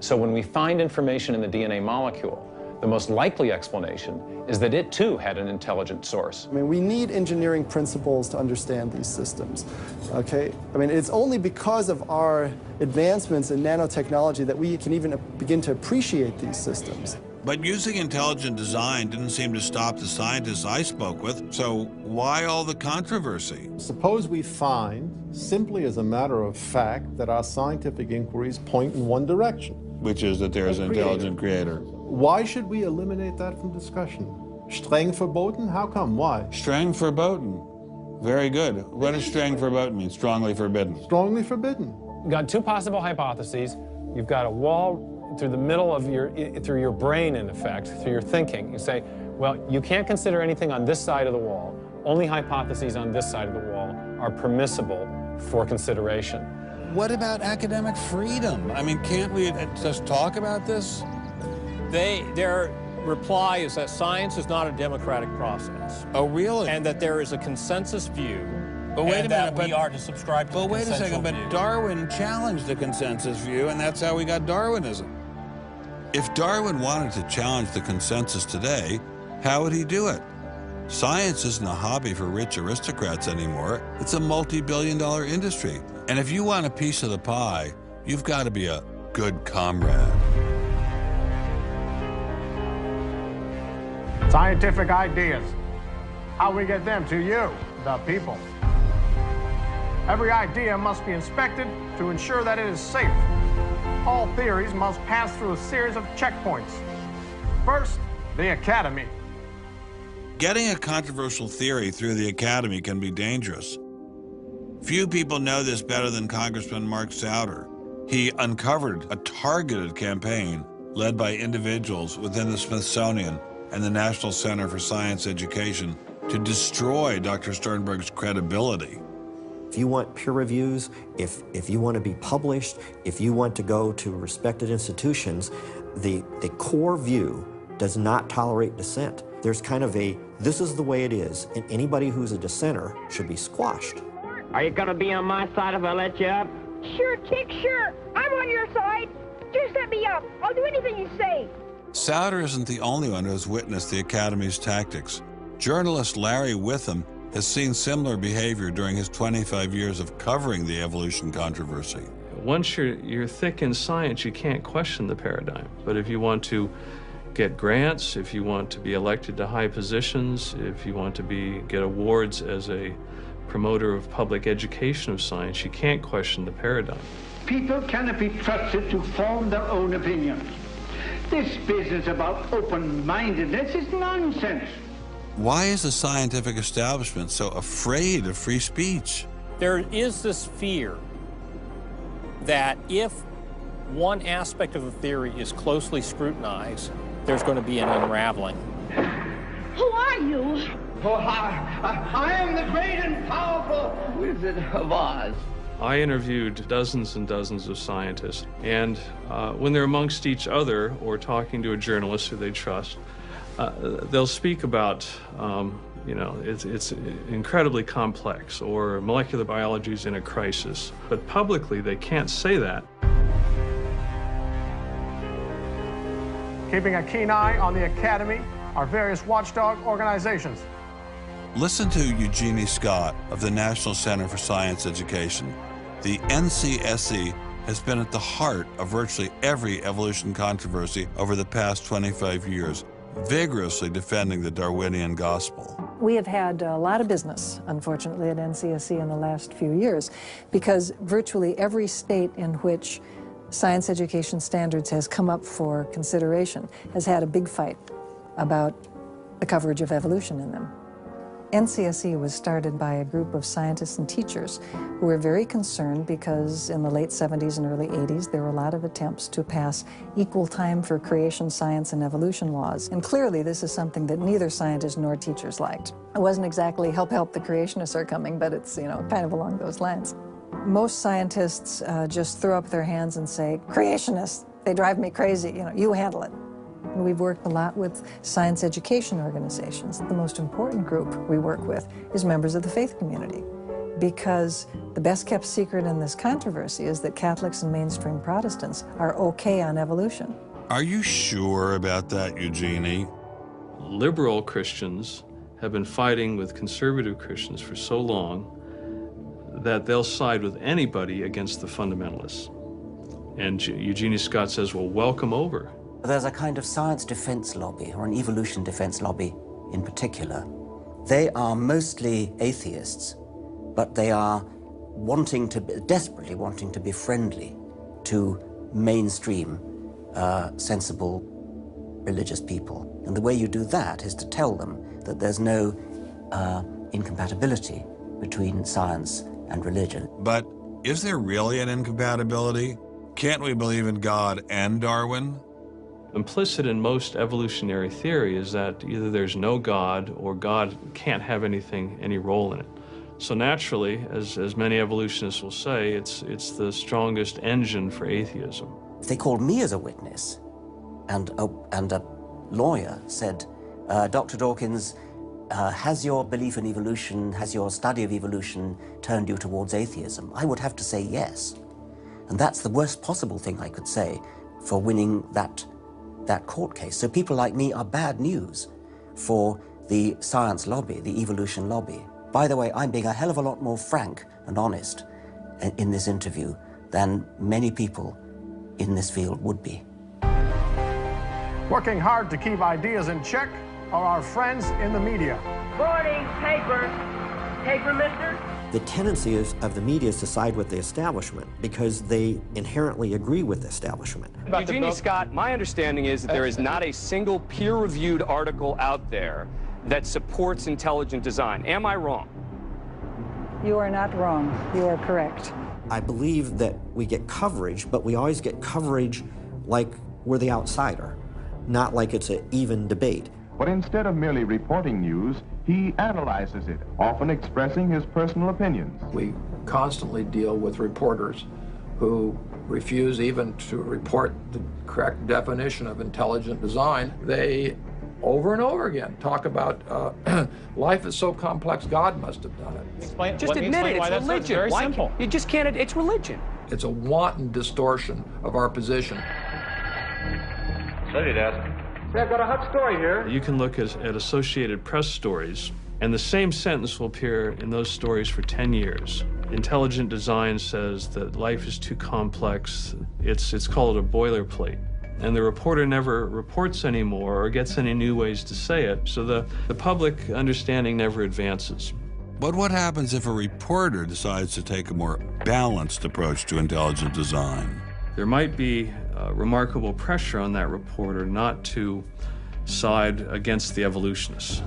So when we find information in the DNA molecule, The most likely explanation is that it too had an intelligent source. I mean, we need engineering principles to understand these systems, okay? I mean, it's only because of our advancements in nanotechnology that we can even begin to appreciate these systems. But using intelligent design didn't seem to stop the scientists I spoke with, so why all the controversy? Suppose we find, simply as a matter of fact, that our scientific inquiries point in one direction. Which is that there is an intelligent creator. Why should we eliminate that from discussion? Streng verboten? How come? Why? Streng verboten. Very good. What does streng verboten mean? Strongly forbidden. Strongly forbidden. You've got two possible hypotheses. You've got a wall through the middle of through your brain, in effect, through your thinking. You say, well, you can't consider anything on this side of the wall. Only hypotheses on this side of the wall are permissible for consideration. What about academic freedom? I mean, can't we just talk about this? Their reply is that science is not a democratic process. Oh, really? And that there is a consensus view. But wait a minute, we are to subscribe to the wait a second, view. but Darwin challenged the consensus view, and that's how we got Darwinism. If Darwin wanted to challenge the consensus today, how would he do it? Science isn't a hobby for rich aristocrats anymore. It's a multi-billion-dollar industry. And if you want a piece of the pie, you've got to be a good comrade. Scientific ideas. How we get them to you, the people. Every idea must be inspected to ensure that it is safe. All theories must pass through a series of checkpoints. First, the Academy. Getting a controversial theory through the Academy can be dangerous. Few people know this better than Congressman Mark Souder. He uncovered a targeted campaign led by individuals within the Smithsonian and the National Center for Science Education to destroy Dr. Sternberg's credibility. If you want peer reviews, if you want to be published, if you want to go to respected institutions, the core view does not tolerate dissent. There's kind of a, this is the way it is, and anybody who's a dissenter should be squashed. Are you gonna be on my side if I let you up? Sure, Tick, sure. I'm on your side. Just let me up. I'll do anything you say. Souder isn't the only one who has witnessed the Academy's tactics. Journalist Larry Witham has seen similar behavior during his 25 years of covering the evolution controversy. Once you're thick in science, you can't question the paradigm. But if you want to get grants, if you want to be elected to high positions, if you want to get awards as a promoter of public education of science, you can't question the paradigm. People cannot be trusted to form their own opinions. This business about open-mindedness is nonsense. Why is the scientific establishment so afraid of free speech? There is this fear that if one aspect of the theory is closely scrutinized, there's going to be an unraveling. Who are you? Oh, I am the great and powerful Wizard of Oz. I interviewed dozens and dozens of scientists, and when they're amongst each other or talking to a journalist who they trust, they'll speak about, it's incredibly complex, or molecular biology is in a crisis. But publicly, they can't say that. Keeping a keen eye on the Academy, our various watchdog organizations. Listen to Eugenie Scott of the National Center for Science Education. The NCSE has been at the heart of virtually every evolution controversy over the past 25 years, vigorously defending the Darwinian gospel. We have had a lot of business, unfortunately, at NCSE in the last few years, because virtually every state in which science education standards has come up for consideration has had a big fight about the coverage of evolution in them. NCSE was started by a group of scientists and teachers who were very concerned because in the late 70s and early 80s there were a lot of attempts to pass equal time for creation science and evolution laws. And clearly this is something that neither scientists nor teachers liked. It wasn't exactly help the creationists are coming, but it's, kind of along those lines. Most scientists just throw up their hands and say, creationists, they drive me crazy, you handle it. We've worked a lot with science education organizations. The most important group we work with is members of the faith community, because the best kept secret in this controversy is that Catholics and mainstream Protestants are okay on evolution. Are you sure about that, Eugenie? Liberal Christians have been fighting with conservative Christians for so long that they'll side with anybody against the fundamentalists. And Eugenie Scott says, well, welcome over. There's a kind of science defense lobby, or an evolution defense lobby in particular. They are mostly atheists, but they are desperately wanting to be friendly to mainstream, sensible religious people. And the way you do that is to tell them that there's no incompatibility between science and religion. But is there really an incompatibility? Can't we believe in God and Darwin? Implicit in most evolutionary theory is that either there's no God or God can't have any role in it. So naturally, as many evolutionists will say, it's the strongest engine for atheism. If they called me as a witness, and a lawyer said, Dr. Dawkins, has your belief in evolution, has your study of evolution turned you towards atheism? I would have to say yes. And that's the worst possible thing I could say for winning that court case. So people like me are bad news for the science lobby, the evolution lobby. By the way, I'm being a hell of a lot more frank and honest in this interview than many people in this field would be. Working hard to keep ideas in check are our friends in the media. Morning, paper. Paper, mister? The tendency of the media is to side with the establishment because they inherently agree with the establishment. Eugenie Scott, my understanding is that there is not a single peer-reviewed article out there that supports intelligent design. Am I wrong? You are not wrong. You are correct. I believe that we get coverage, but we always get coverage like we're the outsider, not like it's an even debate. But instead of merely reporting news, he analyzes it, often expressing his personal opinions. We constantly deal with reporters who refuse even to report the correct definition of intelligent design. They, over and over again, talk about life is so complex, God must have done it. Just admit it, it's religion. It's very simple. You just can't, it's religion. It's a wanton distortion of our position. Study desk. I've got a hot story here. You can look at Associated Press stories, and the same sentence will appear in those stories for 10 years. Intelligent design says that life is too complex. It's called a boilerplate. And the reporter never reports anymore or gets any new ways to say it, so the public understanding never advances. But what happens if a reporter decides to take a more balanced approach to intelligent design? There might be remarkable pressure on that reporter not to side against the evolutionists.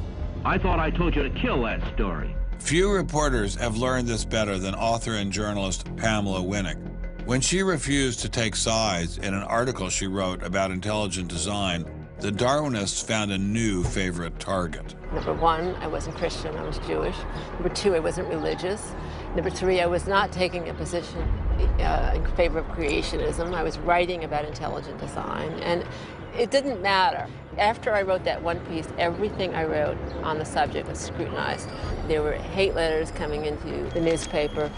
I thought I told you to kill that story. Few reporters have learned this better than author and journalist Pamela Winnick. When she refused to take sides in an article she wrote about intelligent design, the Darwinists found a new favorite target. Number one, I wasn't Christian, I was Jewish. Number two, I wasn't religious. Number three, I was not taking a position in favor of creationism. I was writing about intelligent design, and it didn't matter. After I wrote that one piece, everything I wrote on the subject was scrutinized. There were hate letters coming into the newspaper.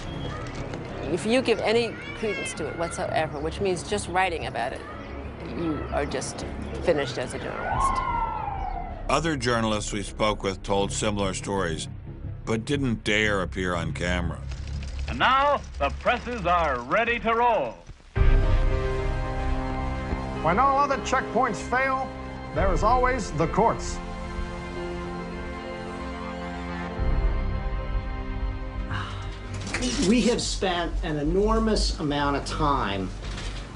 If you give any credence to it whatsoever, which means just writing about it, you are just finished as a journalist. Other journalists we spoke with told similar stories, but didn't dare appear on camera. And now, the presses are ready to roll. When all other checkpoints fail, there is always the courts. We have spent an enormous amount of time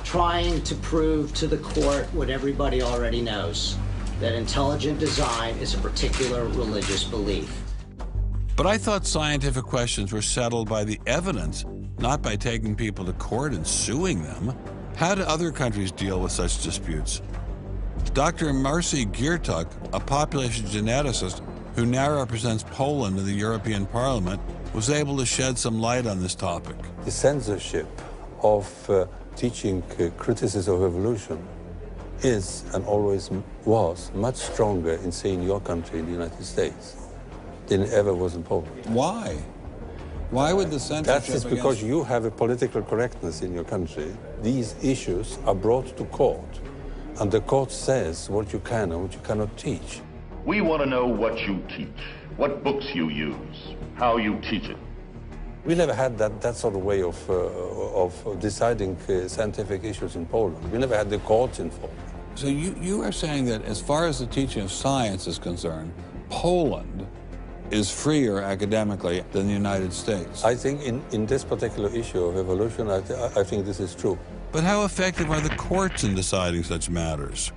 trying to prove to the court what everybody already knows, that intelligent design is a particular religious belief. But I thought scientific questions were settled by the evidence, not by taking people to court and suing them. How do other countries deal with such disputes? Dr. Marcy Giertuk, a population geneticist who now represents Poland in the European Parliament, was able to shed some light on this topic. The censorship of teaching criticism of evolution is and always was much stronger in, say, in your country, in the United States, than it ever was in Poland. Why? Why would the censorship? That is because you have a political correctness in your country. These issues are brought to court, And the court says what you can and what you cannot teach. We want to know what you teach, what books you use, how you teach it. We never had that sort of way of deciding scientific issues in Poland. We never had the courts involved. So you are saying that as far as the teaching of science is concerned, Poland is freer academically than the United States? I think in this particular issue of evolution, I think this is true. But how effective are the courts in deciding such matters?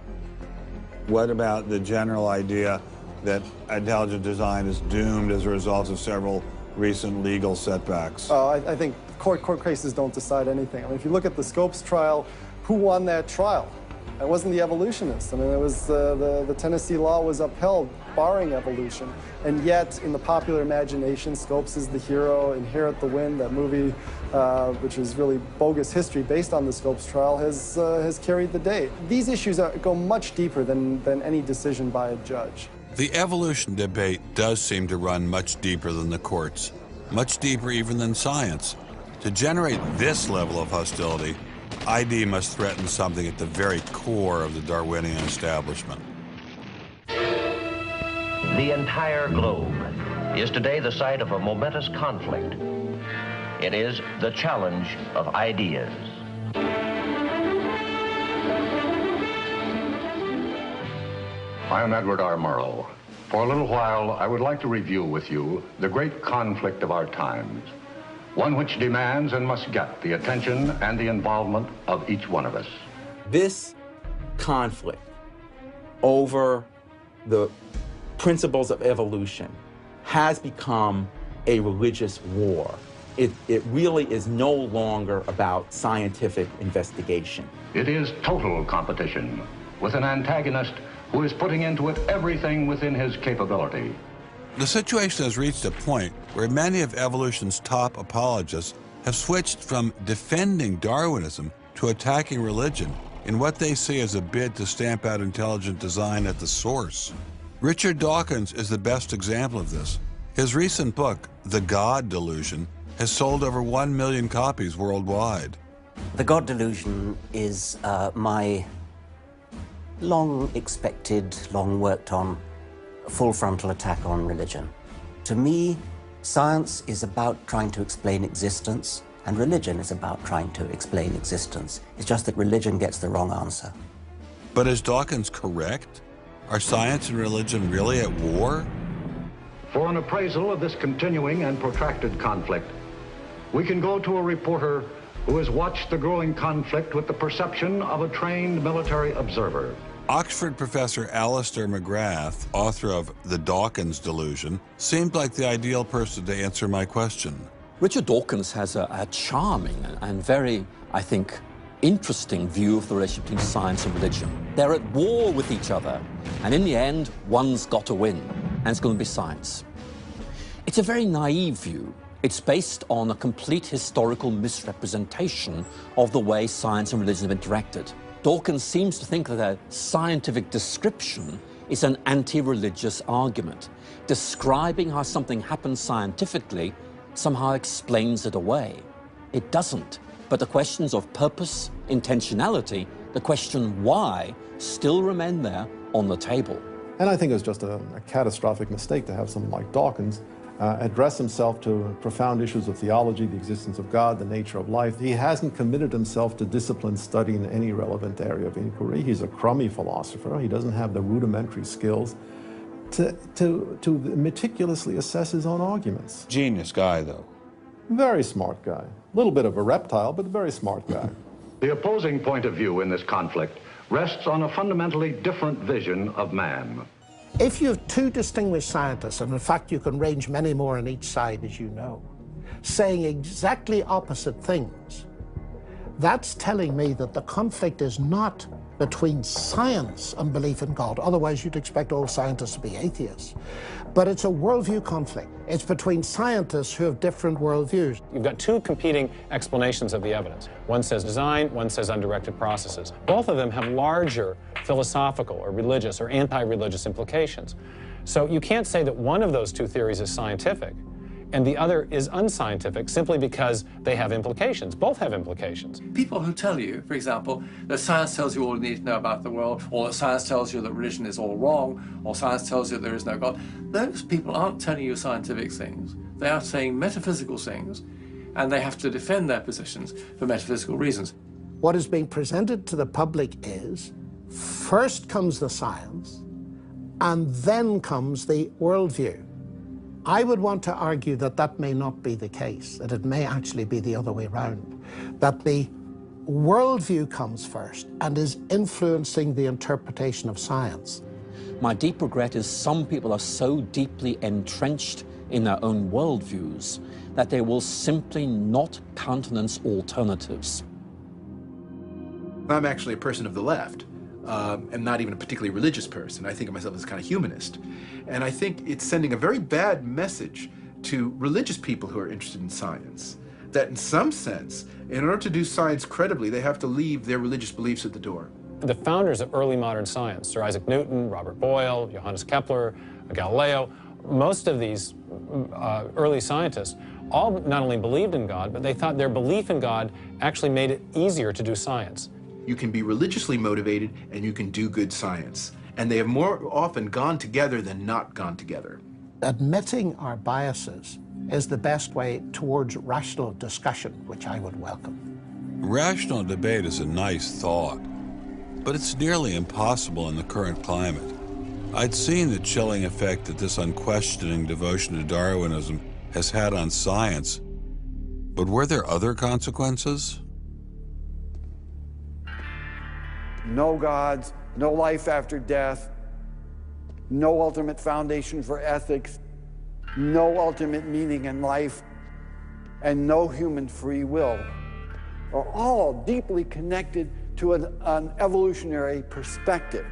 What about the general idea that intelligent design is doomed as a result of several recent legal setbacks? I think court cases don't decide anything. I mean, if you look at the Scopes trial, who won that trial? It wasn't the evolutionists. I mean, it was the Tennessee law was upheld, barring evolution. And yet, in the popular imagination, Scopes is the hero. Inherit the Wind, that movie, which is really bogus history based on the Scopes trial, has carried the day. These issues go much deeper than any decision by a judge. The evolution debate does seem to run much deeper than the courts, much deeper even than science. To generate this level of hostility, ID must threaten something at the very core of the Darwinian establishment. The entire globe is today the site of a momentous conflict. It is the challenge of ideas. I am Edward R. Murrow. For a little while, I would like to review with you the great conflict of our times, one which demands and must get the attention and the involvement of each one of us. This conflict over the principles of evolution has become a religious war. It really is no longer about scientific investigation. It is total competition with an antagonist who is putting into it everything within his capability. The situation has reached a point where many of evolution's top apologists have switched from defending Darwinism to attacking religion in what they see as a bid to stamp out intelligent design at the source. Richard Dawkins is the best example of this. His recent book, The God Delusion, has sold over 1 million copies worldwide. The God Delusion is my long-expected, long-worked-on full frontal attack on religion. To me, science is about trying to explain existence, and religion is about trying to explain existence. It's just that religion gets the wrong answer. But is Dawkins correct? Are science and religion really at war? For an appraisal of this continuing and protracted conflict, we can go to a reporter who has watched the growing conflict with the perception of a trained military observer. Oxford professor Alistair McGrath, author of The Dawkins Delusion, seemed like the ideal person to answer my question. Richard Dawkins has a charming and very, I think, interesting view of the relationship between science and religion. They're at war with each other, and in the end, one's got to win, and it's going to be science. It's a very naive view. It's based on a complete historical misrepresentation of the way science and religion have interacted. Dawkins seems to think that a scientific description is an anti-religious argument. Describing how something happens scientifically somehow explains it away. It doesn't. But the questions of purpose, intentionality, the question why, still remain there on the table. And I think it was just a catastrophic mistake to have someone like Dawkins address himself to profound issues of theology, the existence of God, the nature of life. He hasn't committed himself to disciplined study in any relevant area of inquiry. He's a crummy philosopher. He doesn't have the rudimentary skills to meticulously assess his own arguments. Genius guy, though. Very smart guy. A little bit of a reptile, but a very smart guy. The opposing point of view in this conflict rests on a fundamentally different vision of man. If you have two distinguished scientists, and in fact you can range many more on each side, as you know, saying exactly opposite things, that's telling me that the conflict is not between science and belief in God. Otherwise, you'd expect all scientists to be atheists. But it's a worldview conflict. It's between scientists who have different worldviews. You've got two competing explanations of the evidence. One says design, one says undirected processes. Both of them have larger philosophical or religious or anti-religious implications. So you can't say that one of those two theories is scientific and the other is unscientific simply because they have implications. Both have implications. People who tell you, for example, that science tells you all you need to know about the world, or that science tells you that religion is all wrong, or science tells you that there is no God, those people aren't telling you scientific things. They are saying metaphysical things, and they have to defend their positions for metaphysical reasons. What is being presented to the public is, first comes the science, and then comes the worldview. I would want to argue that that may not be the case, that it may actually be the other way around, that the worldview comes first and is influencing the interpretation of science. My deep regret is some people are so deeply entrenched in their own worldviews that they will simply not countenance alternatives. I'm actually a person of the left. I'm not even a particularly religious person. I think of myself as kind of humanist. And I think it's sending a very bad message to religious people who are interested in science, that in some sense, in order to do science credibly, they have to leave their religious beliefs at the door. The founders of early modern science, Sir Isaac Newton, Robert Boyle, Johannes Kepler, Galileo, most of these early scientists all not only believed in God, but they thought their belief in God actually made it easier to do science. You can be religiously motivated and you can do good science. And they have more often gone together than not gone together. Admitting our biases is the best way towards rational discussion, which I would welcome. Rational debate is a nice thought, but it's nearly impossible in the current climate. I'd seen the chilling effect that this unquestioning devotion to Darwinism has had on science, but were there other consequences? No gods, no life after death, no ultimate foundation for ethics, no ultimate meaning in life, and no human free will are all deeply connected to an evolutionary perspective.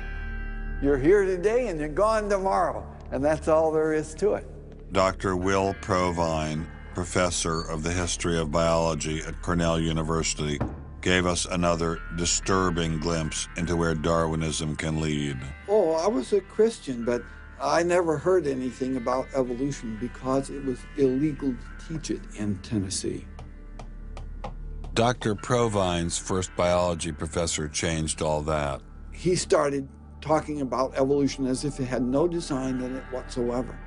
You're here today and you're gone tomorrow, and that's all there is to it. Dr. Will Provine, professor of the history of biology at Cornell University, gave us another disturbing glimpse into where Darwinism can lead. Oh, I was a Christian, but I never heard anything about evolution because it was illegal to teach it in Tennessee. Dr. Provine's first biology professor changed all that. He started talking about evolution as if it had no design in it whatsoever.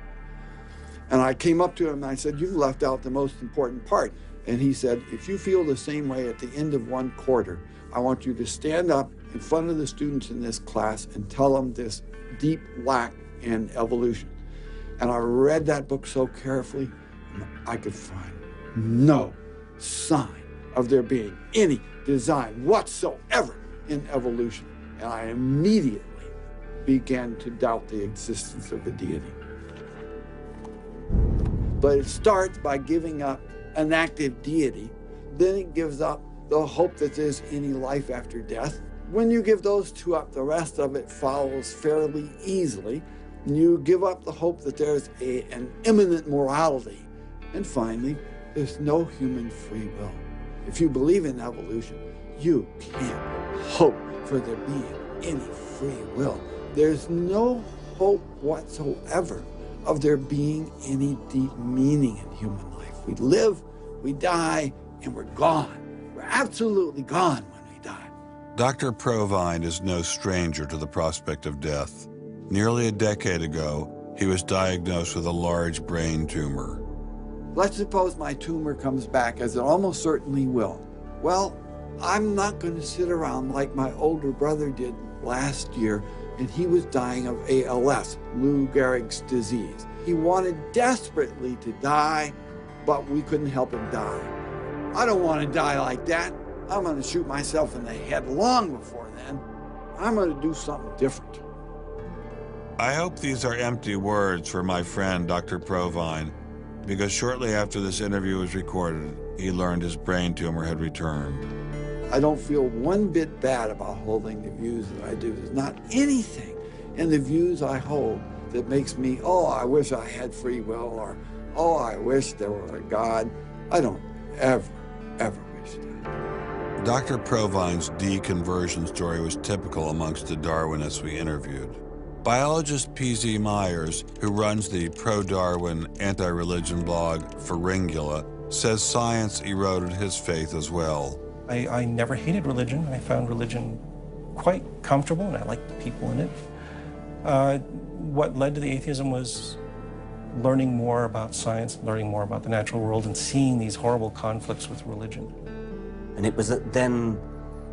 And I came up to him and I said, "You've left out the most important part." And he said, "If you feel the same way at the end of one quarter, I want you to stand up in front of the students in this class and tell them this deep lack in evolution." And I read that book so carefully, and I could find no sign of there being any design whatsoever in evolution. And I immediately began to doubt the existence of a deity. But it starts by giving up an active deity, then it gives up the hope that there's any life after death. When you give those two up, the rest of it follows fairly easily. You give up the hope that there's an imminent morality. And finally, there's no human free will. If you believe in evolution, you can't hope for there being any free will. There's no hope whatsoever of there being any deep meaning in human life. We live, we die, and we're gone. We're absolutely gone when we die. Dr. Provine is no stranger to the prospect of death. Nearly a decade ago, he was diagnosed with a large brain tumor. Let's suppose my tumor comes back, as it almost certainly will. Well, I'm not going to sit around like my older brother did last year, and he was dying of ALS, Lou Gehrig's disease. He wanted desperately to die, but we couldn't help him die. I don't want to die like that. I'm going to shoot myself in the head long before then. I'm going to do something different. I hope these are empty words for my friend, Dr. Provine, because shortly after this interview was recorded, he learned his brain tumor had returned. I don't feel one bit bad about holding the views that I do. There's not anything in the views I hold that makes me, oh, I wish I had free will, or, oh, I wish there were a God. I don't ever wish that. Dr. Provine's deconversion story was typical amongst the Darwinists we interviewed. Biologist P.Z. Myers, who runs the pro-Darwin, anti-religion blog Pharyngula, says science eroded his faith as well. I never hated religion. I found religion quite comfortable, and I liked the people in it. What led to the atheism was learning more about science, learning more about the natural world, and seeing these horrible conflicts with religion. And it was then,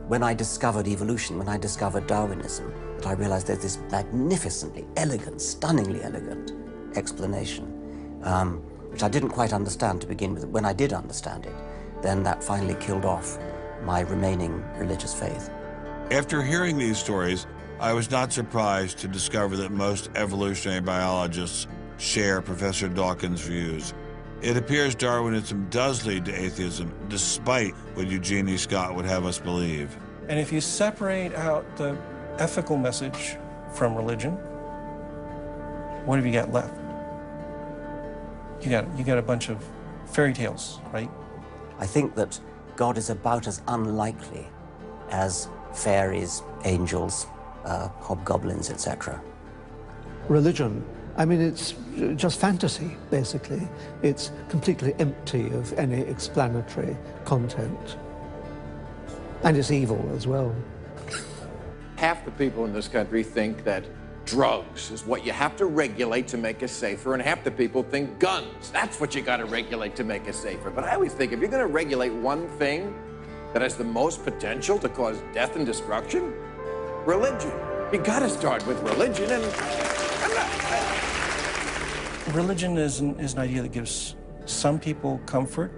when I discovered evolution, when I discovered Darwinism, that I realized there's this magnificently elegant, stunningly elegant explanation, which I didn't quite understand to begin with. When I did understand it, then that finally killed off my remaining religious faith. After hearing these stories, I was not surprised to discover that most evolutionary biologists share Professor Dawkins' views. It appears Darwinism does lead to atheism, despite what Eugenie Scott would have us believe. And if you separate out the ethical message from religion, what have you got left? You got a bunch of fairy tales, right? I think that God is about as unlikely as fairies, angels, hobgoblins, etc. Religion, I mean, it's just fantasy, basically. It's completely empty of any explanatory content. And it's evil as well. Half the people in this country think that drugs is what you have to regulate to make us safer, and half the people think guns, that's what you got to regulate to make us safer. But I always think if you're going to regulate one thing that has the most potential to cause death and destruction, religion. You got to start with religion, and Religion is an idea that gives some people comfort,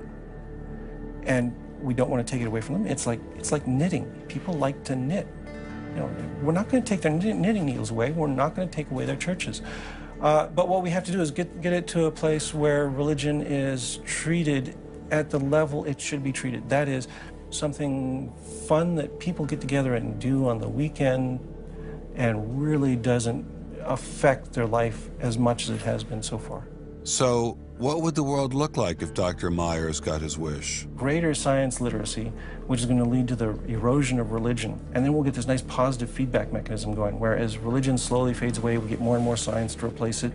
and we don't want to take it away from them. It's like knitting. People like to knit. You know, we're not going to take their knitting needles away. We're not going to take away their churches. But what we have to do is get it to a place where religion is treated at the level it should be treated. That is something fun that people get together and do on the weekend and really doesn't affect their life as much as it has been so far. So, what would the world look like if Dr. Myers got his wish? Greater science literacy, which is going to lead to the erosion of religion. And then we'll get this nice positive feedback mechanism going, where as religion slowly fades away, we get more and more science to replace it.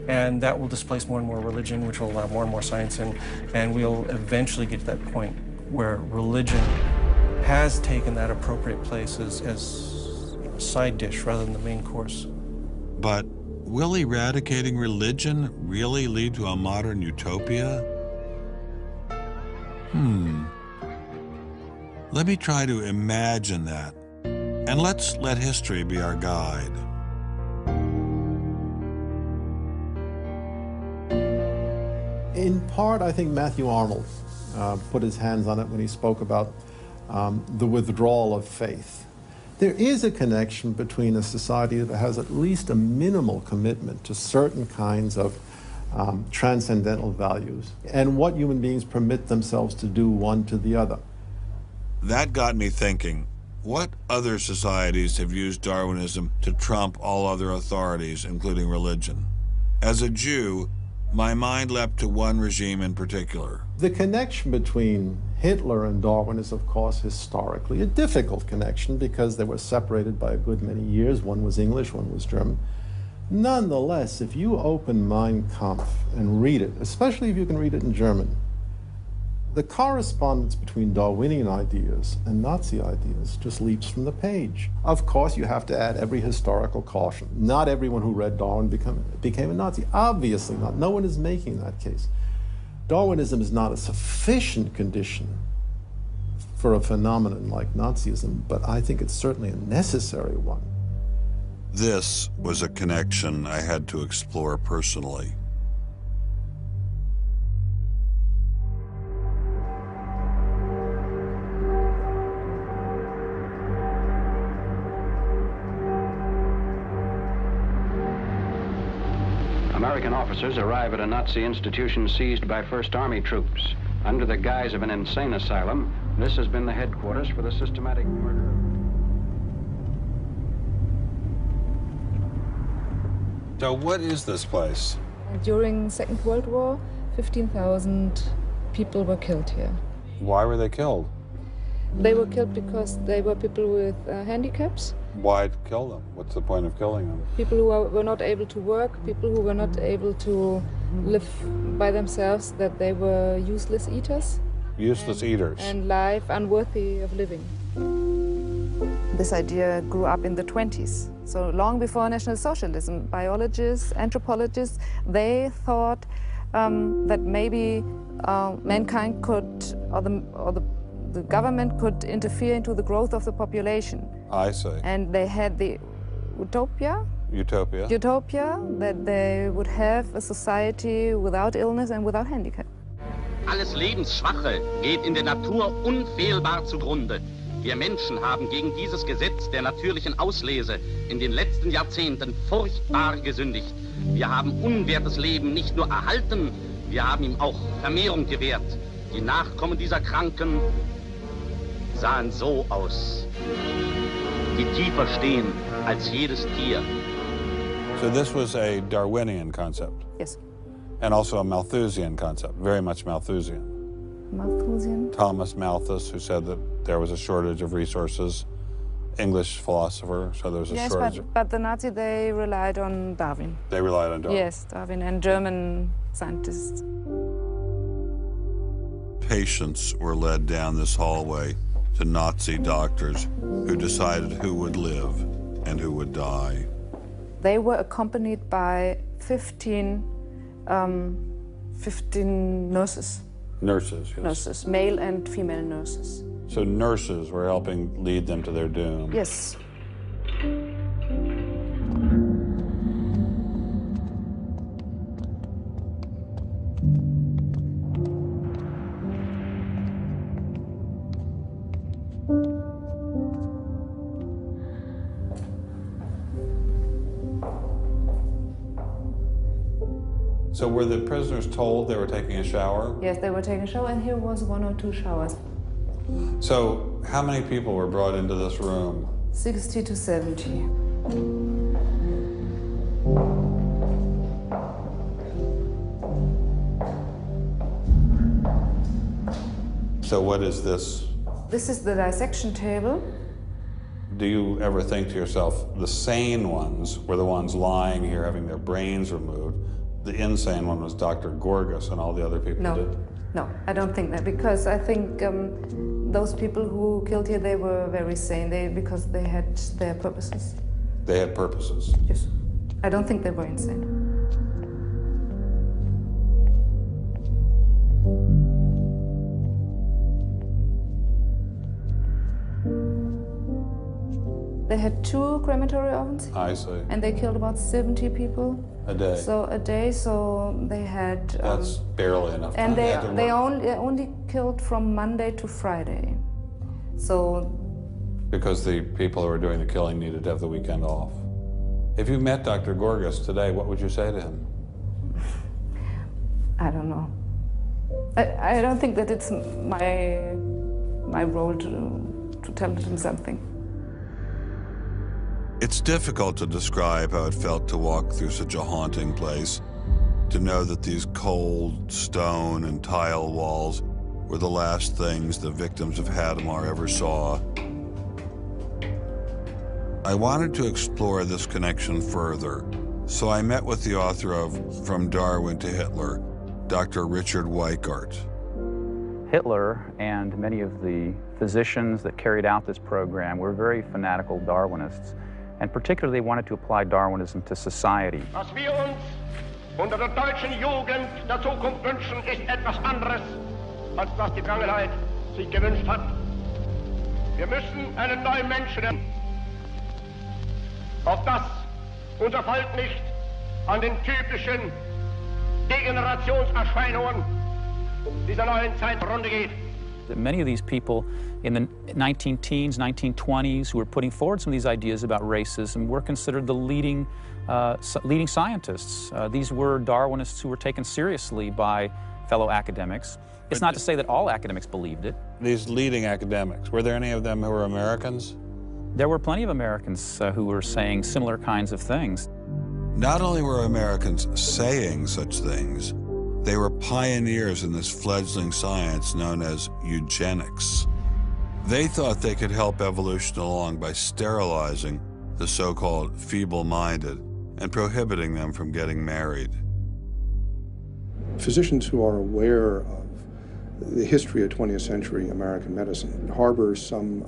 And that will displace more and more religion, which will allow more and more science in. And we'll eventually get to that point where religion has taken that appropriate place as a side dish rather than the main course. But will eradicating religion really lead to a modern utopia? Let me try to imagine that. And let's let history be our guide. In part, I think Matthew Arnold put his hands on it when he spoke about the withdrawal of faith. There is a connection between a society that has at least a minimal commitment to certain kinds of transcendental values and what human beings permit themselves to do one to the other. That got me thinking, what other societies have used Darwinism to trump all other authorities, including religion? As a Jew, my mind leapt to one regime in particular. The connection between Hitler and Darwin is, of course, historically a difficult connection because they were separated by a good many years. One was English, one was German. Nonetheless, if you open Mein Kampf and read it, especially if you can read it in German, the correspondence between Darwinian ideas and Nazi ideas just leaps from the page. Of course, you have to add every historical caution. Not everyone who read Darwin became a Nazi. Obviously not. No one is making that case. Darwinism is not a sufficient condition for a phenomenon like Nazism, but I think it's certainly a necessary one. This was a connection I had to explore personally. American officers arrive at a Nazi institution seized by First Army troops. Under the guise of an insane asylum, this has been the headquarters for the systematic murder. So what is this place? During Second World War, 15,000 people were killed here. Why were they killed? They were killed because they were people with handicaps, Why kill them? What's the point of killing them? People who were not able to work, people who were not able to live by themselves, that they were useless eaters. Useless eaters. And life unworthy of living. This idea grew up in the 20s. So long before National Socialism, biologists, anthropologists, they thought that maybe mankind could, or the government could interfere into the growth of the population. I see. And they had the utopia that they would have a society without illness and without handicap. Alles Lebensschwache geht in der Natur unfehlbar zugrunde. Wir Menschen haben gegen dieses Gesetz der natürlichen Auslese in den letzten Jahrzehnten furchtbar gesündigt. Wir haben unwertes Leben nicht nur erhalten, wir haben ihm auch Vermehrung gewährt. Die Nachkommen dieser Kranken sahen so aus, die tiefer stehen als jedes Tier. So this was a Darwinian concept? Yes. And also a Malthusian concept, very much Malthusian. Malthusian? Thomas Malthus, who said that there was a shortage of resources, English philosopher, so there was a shortage. Yes, but the Nazis, they relied on Darwin. They relied on Darwin? Yes, Darwin and German scientists. Patients were led down this hallway to Nazi doctors who decided who would live and who would die. They were accompanied by 15 nurses. Nurses, yes. Nurses, male and female nurses. So nurses were helping lead them to their doom. Yes. So were the prisoners told they were taking a shower? Yes, they were taking a shower, and here was 1 or 2 showers. So how many people were brought into this room? 60 to 70. So what is this? This is the dissection table. Do you ever think to yourself, the sane ones were the ones lying here having their brains removed? The insane one was Dr. Gorgas and all the other people did? No, I don't think that, because I think those people who killed here, they were very sane, because they had their purposes. They had purposes? Yes. I don't think they were insane. They had 2 crematory ovens. I see. And they killed about 70 people. A day? So a day, so they had... That's barely enough time. And they only killed from Monday to Friday. So... Because the people who were doing the killing needed to have the weekend off. If you met Dr. Gorgas today, what would you say to him? I don't know. I don't think that it's my role to tell him something. It's difficult to describe how it felt to walk through such a haunting place, to know that these cold stone and tile walls were the last things the victims of Hadamar ever saw. I wanted to explore this connection further, so I met with the author of From Darwin to Hitler, Dr. Richard Weikart. Hitler and many of the physicians that carried out this program were very fanatical Darwinists. And particularly, they wanted to apply Darwinism to society. Was wir uns unter der deutschen Jugend der Zukunft wünschen, ist etwas anderes, als was die Vergangenheit sich gewünscht hat. Wir müssen einen neuen Menschen nennen, auf das unser Volk nicht an den typischen Degenerationserscheinungen dieser neuen Zeit zugrunde geht. Many of these people in the 19-teens, 1920s, who were putting forward some of these ideas about racism were considered the leading scientists. These were Darwinists who were taken seriously by fellow academics. It's not to say that all academics believed it. These leading academics, were there any of them who were Americans? There were plenty of Americans who were saying similar kinds of things. Not only were Americans saying such things, they were pioneers in this fledgling science known as eugenics. They thought they could help evolution along by sterilizing the so-called feeble-minded and prohibiting them from getting married. Physicians who are aware of the history of 20th century American medicine harbor some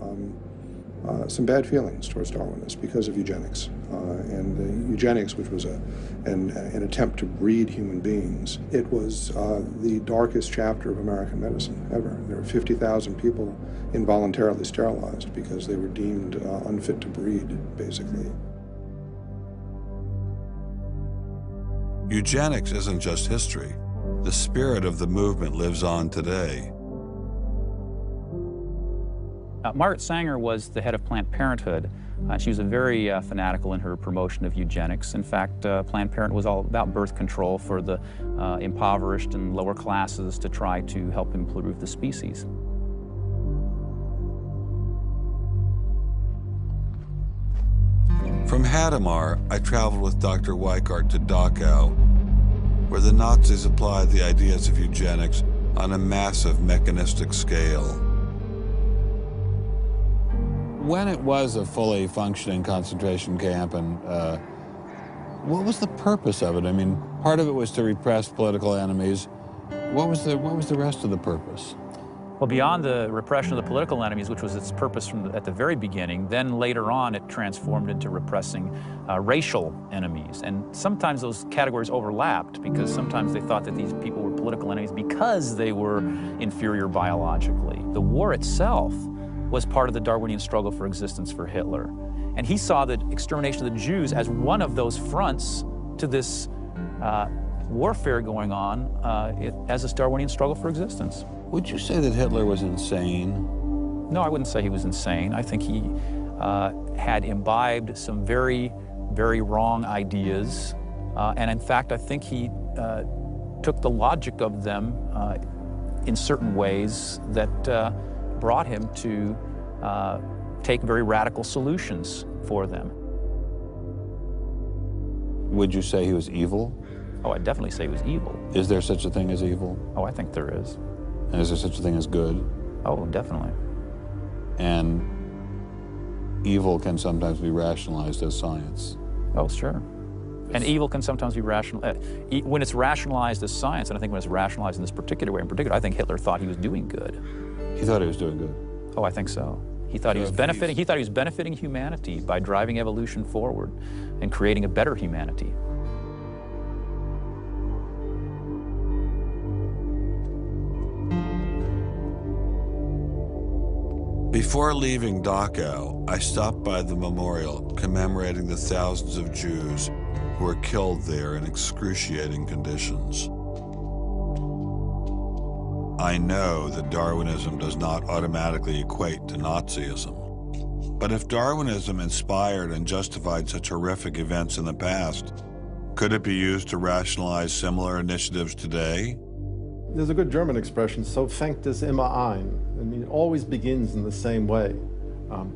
bad feelings towards Darwinists because of eugenics. And eugenics, which was an attempt to breed human beings, it was the darkest chapter of American medicine ever. There were 50,000 people involuntarily sterilized because they were deemed unfit to breed, basically. Eugenics isn't just history. The spirit of the movement lives on today. Margaret Sanger was the head of Planned Parenthood. She was very fanatical in her promotion of eugenics. In fact, Planned Parenthood was all about birth control for the impoverished and lower classes to try to help improve the species. From Hadamar, I traveled with Dr. Weikart to Dachau, where the Nazis applied the ideas of eugenics on a massive mechanistic scale. When it was a fully functioning concentration camp, and what was the purpose of it? I mean, part of it was to repress political enemies. What was the rest of the purpose? Well, beyond the repression of the political enemies, which was its purpose at the very beginning, then later on it transformed into repressing racial enemies. And sometimes those categories overlapped because sometimes they thought that these people were political enemies because they were inferior biologically. The war itself was part of the Darwinian struggle for existence for Hitler. And he saw the extermination of the Jews as one of those fronts to this warfare going on as this Darwinian struggle for existence. Would you say that Hitler was insane? No, I wouldn't say he was insane. I think he had imbibed some very, very wrong ideas. And in fact, I think he took the logic of them in certain ways that brought him to take very radical solutions for them. Would you say he was evil? Oh, I'd definitely say he was evil. Is there such a thing as evil? Oh, I think there is. And is there such a thing as good? Oh, definitely. And evil can sometimes be rationalized as science. Oh, sure. And evil can sometimes be rational. When it's rationalized as science, and I think when it's rationalized in this particular way in particular, I think Hitler thought he was doing good. He thought he was doing good? Oh, I think so. He thought he was benefiting. He thought he was benefiting humanity by driving evolution forward and creating a better humanity. Before leaving Dachau, I stopped by the memorial commemorating the thousands of Jews who were killed there in excruciating conditions. I know that Darwinism does not automatically equate to Nazism. But if Darwinism inspired and justified such horrific events in the past, could it be used to rationalize similar initiatives today? There's a good German expression, so fängt es immer ein. I mean, it always begins in the same way.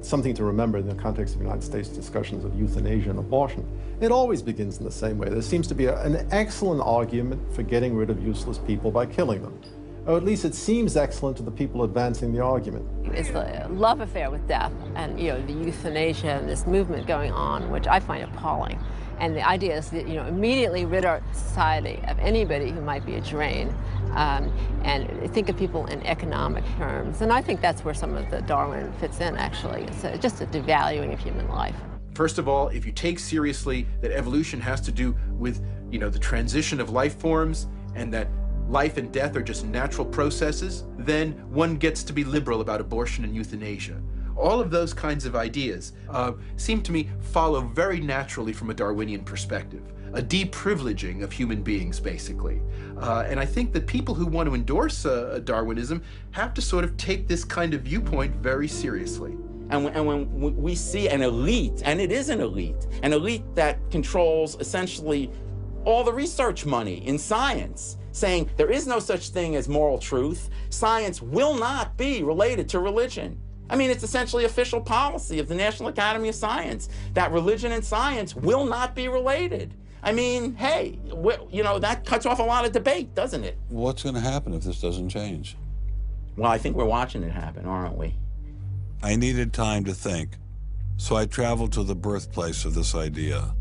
Something to remember in the context of United States discussions of euthanasia and abortion. It always begins in the same way. There seems to be an excellent argument for getting rid of useless people by killing them. Or at least it seems excellent to the people advancing the argument. It's a love affair with death and, the euthanasia and this movement going on, which I find appalling. And the idea is that, immediately rid our society of anybody who might be a drain and think of people in economic terms. And I think that's where some of the Darwin fits in, actually. It's just a devaluing of human life. First of all, if you take seriously that evolution has to do with, the transition of life forms and that life and death are just natural processes, then one gets to be liberal about abortion and euthanasia. All of those kinds of ideas seem to me follow very naturally from a Darwinian perspective, a deprivileging of human beings, basically. And I think that people who want to endorse Darwinism have to sort of take this kind of viewpoint very seriously. And when we see an elite, and it is an elite that controls essentially all the research money in science, saying there is no such thing as moral truth, science will not be related to religion. I mean, it's essentially official policy of the National Academy of Science that religion and science will not be related. I mean, hey, that cuts off a lot of debate, doesn't it? What's going to happen if this doesn't change? Well, I think we're watching it happen, aren't we? I needed time to think, So I traveled to the birthplace of this idea.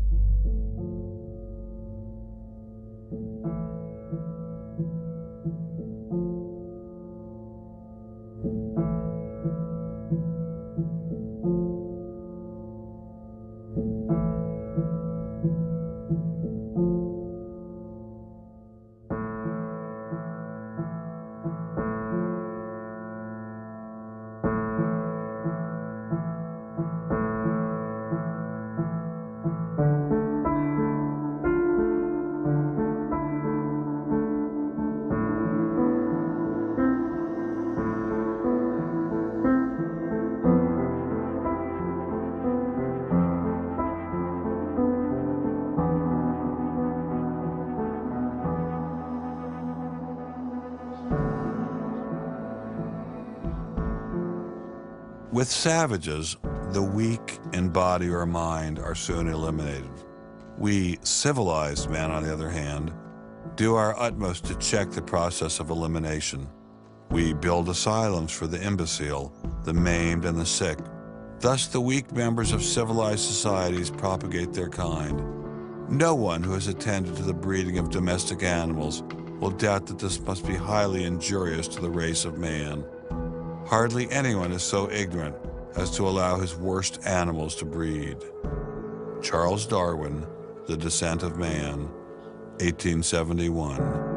With savages, the weak in body or mind are soon eliminated. We civilized men, on the other hand, do our utmost to check the process of elimination. We build asylums for the imbecile, the maimed, and the sick. Thus, the weak members of civilized societies propagate their kind. No one who has attended to the breeding of domestic animals will doubt that this must be highly injurious to the race of man. Hardly anyone is so ignorant as to allow his worst animals to breed. Charles Darwin, The Descent of Man, 1871.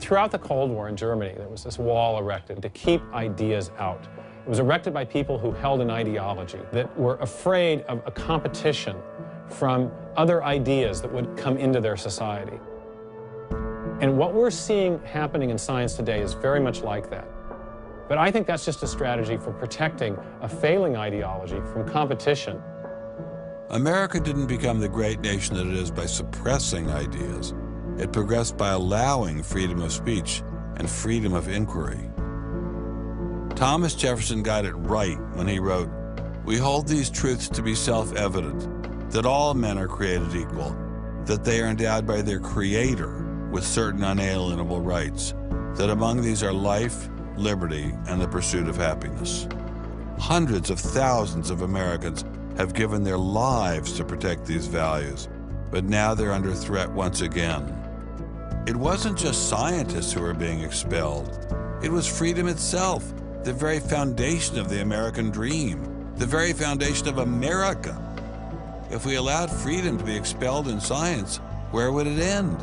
Throughout the Cold War in Germany, there was this wall erected to keep ideas out. It was erected by people who held an ideology that were afraid of a competition from other ideas that would come into their society. And what we're seeing happening in science today is very much like that. But I think that's just a strategy for protecting a failing ideology from competition. America didn't become the great nation that it is by suppressing ideas. It progressed by allowing freedom of speech and freedom of inquiry. Thomas Jefferson got it right when he wrote, "We hold these truths to be self-evident, that all men are created equal, that they are endowed by their Creator with certain unalienable rights, that among these are life, liberty, and the pursuit of happiness." Hundreds of thousands of Americans have given their lives to protect these values, but now they're under threat once again. It wasn't just scientists who were being expelled. It was freedom itself, the very foundation of the American dream, the very foundation of America. If we allowed freedom to be expelled in science, where would it end?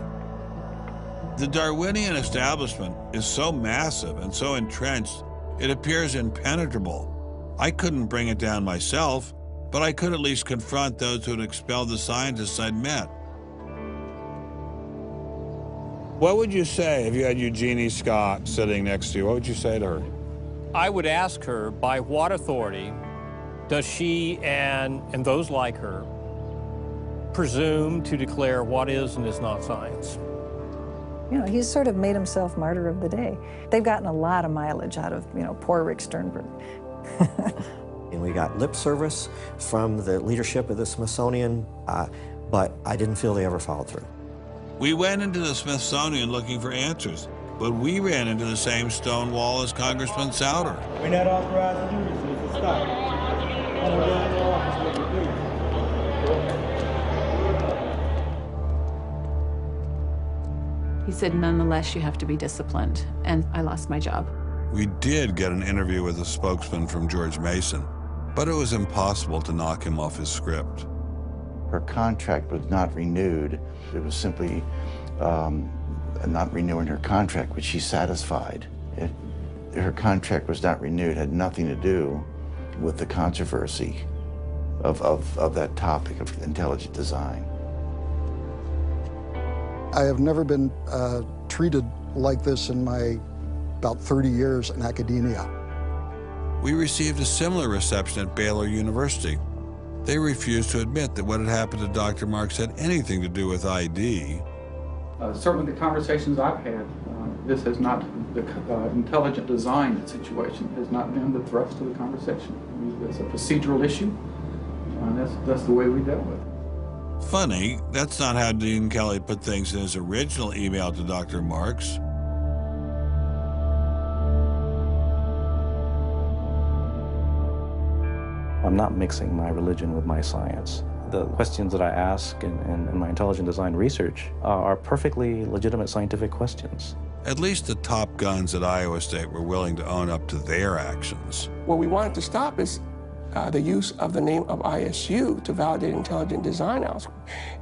The Darwinian establishment is so massive and so entrenched, it appears impenetrable. I couldn't bring it down myself, but I could at least confront those who had expelled the scientists I'd met. What would you say if you had Eugenie Scott sitting next to you? What would you say to her? I would ask her, by what authority does she and those like her presume to declare what is and is not science. You know, he's sort of made himself martyr of the day. They've gotten a lot of mileage out of, you know, poor Rick Sternberg. And we got lip service from the leadership of the Smithsonian, but I didn't feel they ever followed through. We went into the Smithsonian looking for answers, but we ran into the same stone wall as Congressman Souter. We're not authorized to do this, so it's a stop. I'm going to the office with you, He said, nonetheless, you have to be disciplined, and I lost my job. We did get an interview with a spokesman from George Mason, but it was impossible to knock him off his script. Her contract was not renewed. It was simply not renewing her contract, which she's satisfied. Her contract was not renewed, had nothing to do with the controversy of that topic of intelligent design. I have never been treated like this in my about 30 years in academia. We received a similar reception at Baylor University. They refused to admit that what had happened to Dr. Marks had anything to do with ID. Certainly the conversations I've had, this has not, the intelligent design situation has not been the thrust of the conversation. I mean, it's a procedural issue, and that's the way we dealt with it. Funny, that's not how Dean Kelly put things in his original email to Dr. Marks. I'm not mixing my religion with my science. The questions that I ask in my intelligent design research are perfectly legitimate scientific questions. At least the top guns at Iowa State were willing to own up to their actions. What we wanted to stop is the use of the name of ISU to validate intelligent design elsewhere,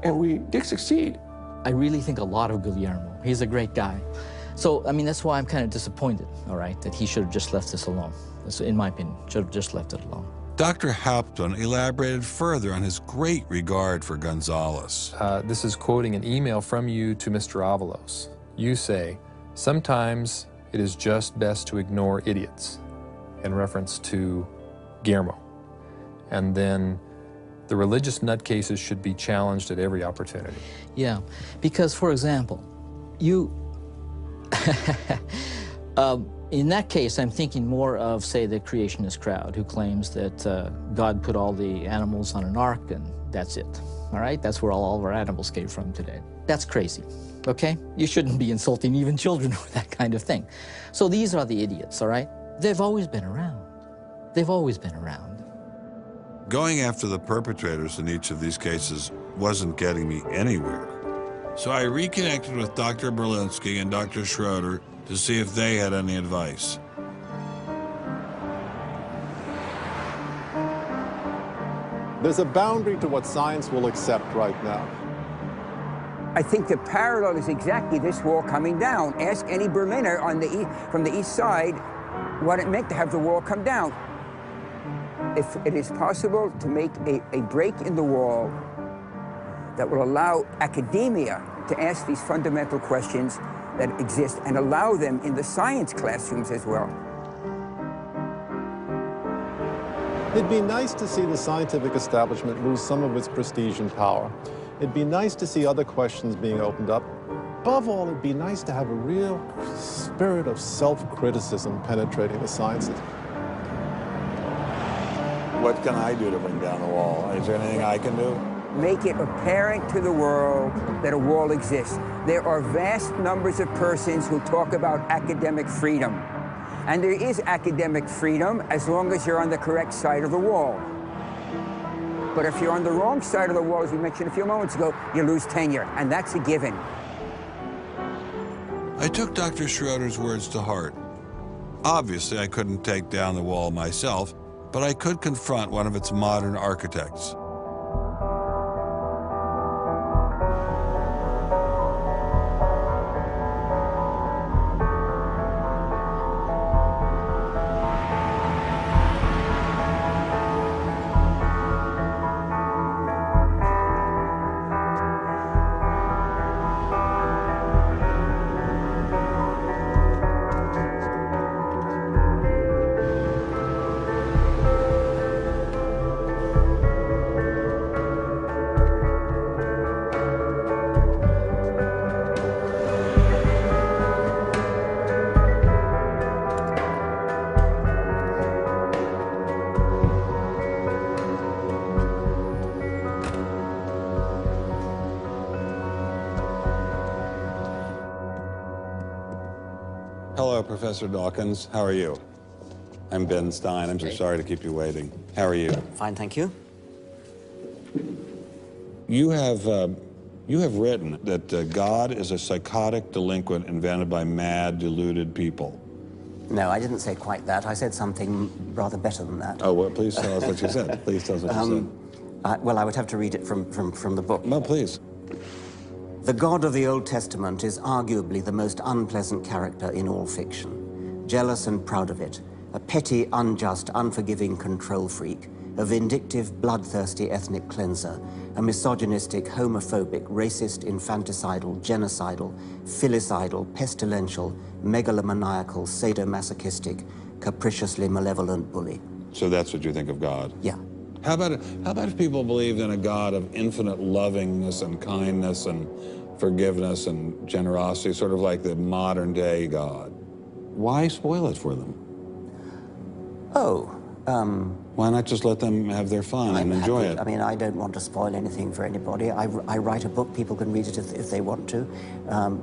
and we did succeed. I really think a lot of Guillermo. He's a great guy. So, I mean, that's why I'm kind of disappointed, all right, that he should have just left this alone. That's, in my opinion, should have just left it alone. Dr. Hauptmann elaborated further on his great regard for Gonzalez. This is quoting an email from you to Mr. Avalos. You say, sometimes it is just best to ignore idiots, in reference to Guillermo. And then the religious nutcases should be challenged at every opportunity. Yeah, because, for example, you... in that case, I'm thinking more of, say, the creationist crowd who claims that God put all the animals on an ark and that's it, all right? That's where all of our animals came from today. That's crazy, okay? You shouldn't be insulting even children with that kind of thing. So these are the idiots, all right? They've always been around. They've always been around. Going after the perpetrators in each of these cases wasn't getting me anywhere. So I reconnected with Dr. Berlinski and Dr. Schroeder to see if they had any advice. There's a boundary to what science will accept right now. I think the parallel is exactly this wall coming down. Ask any Berliner on from the east side what it meant to have the wall come down. If it is possible to make a break in the wall that will allow academia to ask these fundamental questions that exist and allow them in the science classrooms as well. It'd be nice to see the scientific establishment lose some of its prestige and power. It'd be nice to see other questions being opened up. Above all, it'd be nice to have a real spirit of self-criticism penetrating the sciences. What can I do to bring down the wall? Is there anything I can do? Make it apparent to the world that a wall exists. There are vast numbers of persons who talk about academic freedom. And there is academic freedom as long as you're on the correct side of the wall. But if you're on the wrong side of the wall, as we mentioned a few moments ago, you lose tenure, and that's a given. I took Dr. Schroeder's words to heart. Obviously, I couldn't take down the wall myself, but I could confront one of its modern architects. Professor Dawkins. How are you? I'm Ben Stein. I'm so sorry to keep you waiting. How are you? Fine, thank you. You have written that God is a psychotic delinquent invented by mad, deluded people. No, I didn't say quite that. I said something rather better than that. Oh, well, please tell us what you said. Please tell us what you said. Well, I would have to read it from the book. No, please. The God of the Old Testament is arguably the most unpleasant character in all fiction. Jealous and proud of it, a petty, unjust, unforgiving control freak, a vindictive, bloodthirsty ethnic cleanser, a misogynistic, homophobic, racist, infanticidal, genocidal, filicidal, pestilential, megalomaniacal, sadomasochistic, capriciously malevolent bully. So that's what you think of God? Yeah. How about if people believed in a God of infinite lovingness and kindness and forgiveness and generosity, sort of like the modern day God? Why spoil it for them? Why not just let them have their fun and enjoy it? I mean, I don't want to spoil anything for anybody. I write a book, people can read it if they want to.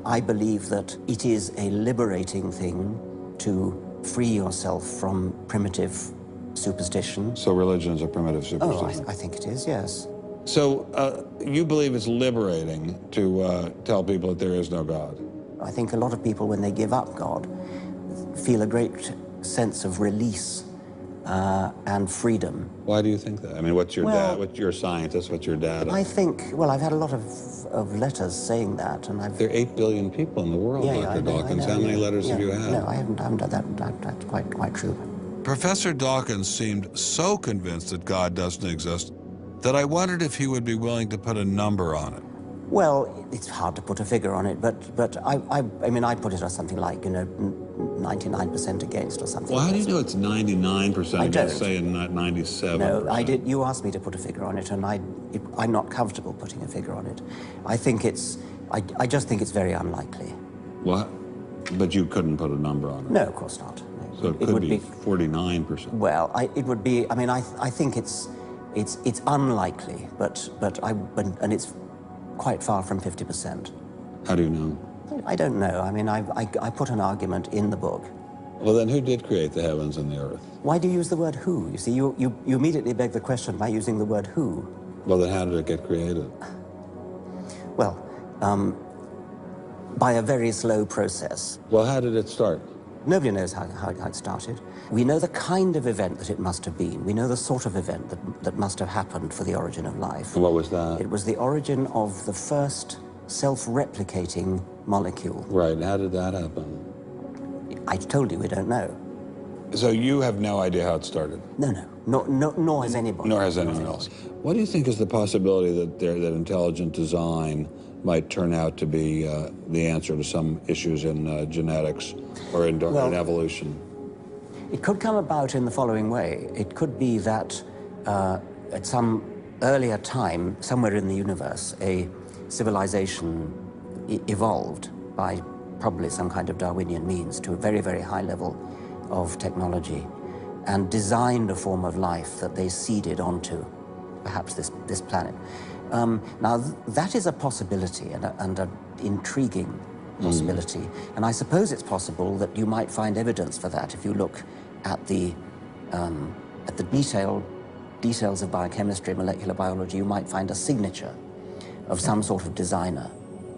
I believe that it is a liberating thing to free yourself from primitive superstition. So religion is a primitive superstition? Oh, I think it is, yes. So you believe it's liberating to tell people that there is no God? I think a lot of people, when they give up God, feel a great sense of release and freedom. Why do you think that? I mean, what's your dad? What's your scientist? What's your dad? I think, well, I've had a lot of letters saying that, and I've... There are 8 billion people in the world, Dr. Dawkins. How many letters have you had? No, I haven't done that. That's quite true. Professor Dawkins seemed so convinced that God doesn't exist that I wondered if he would be willing to put a number on it. Well, it's hard to put a figure on it, but I mean, I'd put it as something like, 99% against or something. Well, how do you know it's 99% against, say, and not 97%? No, I did. You asked me to put a figure on it, and I'm not comfortable putting a figure on it. I think I just think it's very unlikely. What? But you couldn't put a number on it? No, of course not. So it could be 49%. Well, it would be. I mean, I think it's unlikely, and it's quite far from 50%. How do you know? I don't know. I mean, I put an argument in the book. Well, then who did create the heavens and the earth? Why do you use the word who? You see, you immediately beg the question by using the word who. Well, then how did it get created? Well, by a very slow process. Well, how did it start? Nobody knows how it started. We know the kind of event that it must have been. We know the sort of event that must have happened for the origin of life. And what was that? It was the origin of the first self-replicating molecule. Right. How did that happen? I told you we don't know. So you have no idea how it started? No. Nor has anybody. Nor has anyone else. What do you think is the possibility that intelligent design might turn out to be the answer to some issues in genetics or in evolution? It could come about in the following way. It could be that at some earlier time, somewhere in the universe, a civilization evolved by probably some kind of Darwinian means to a very, very high level of technology and designed a form of life that they seeded onto perhaps this planet. Now, that is a possibility and an intriguing possibility. And I suppose it's possible that you might find evidence for that if you look at the details of biochemistry, molecular biology. You might find a signature of some sort of designer.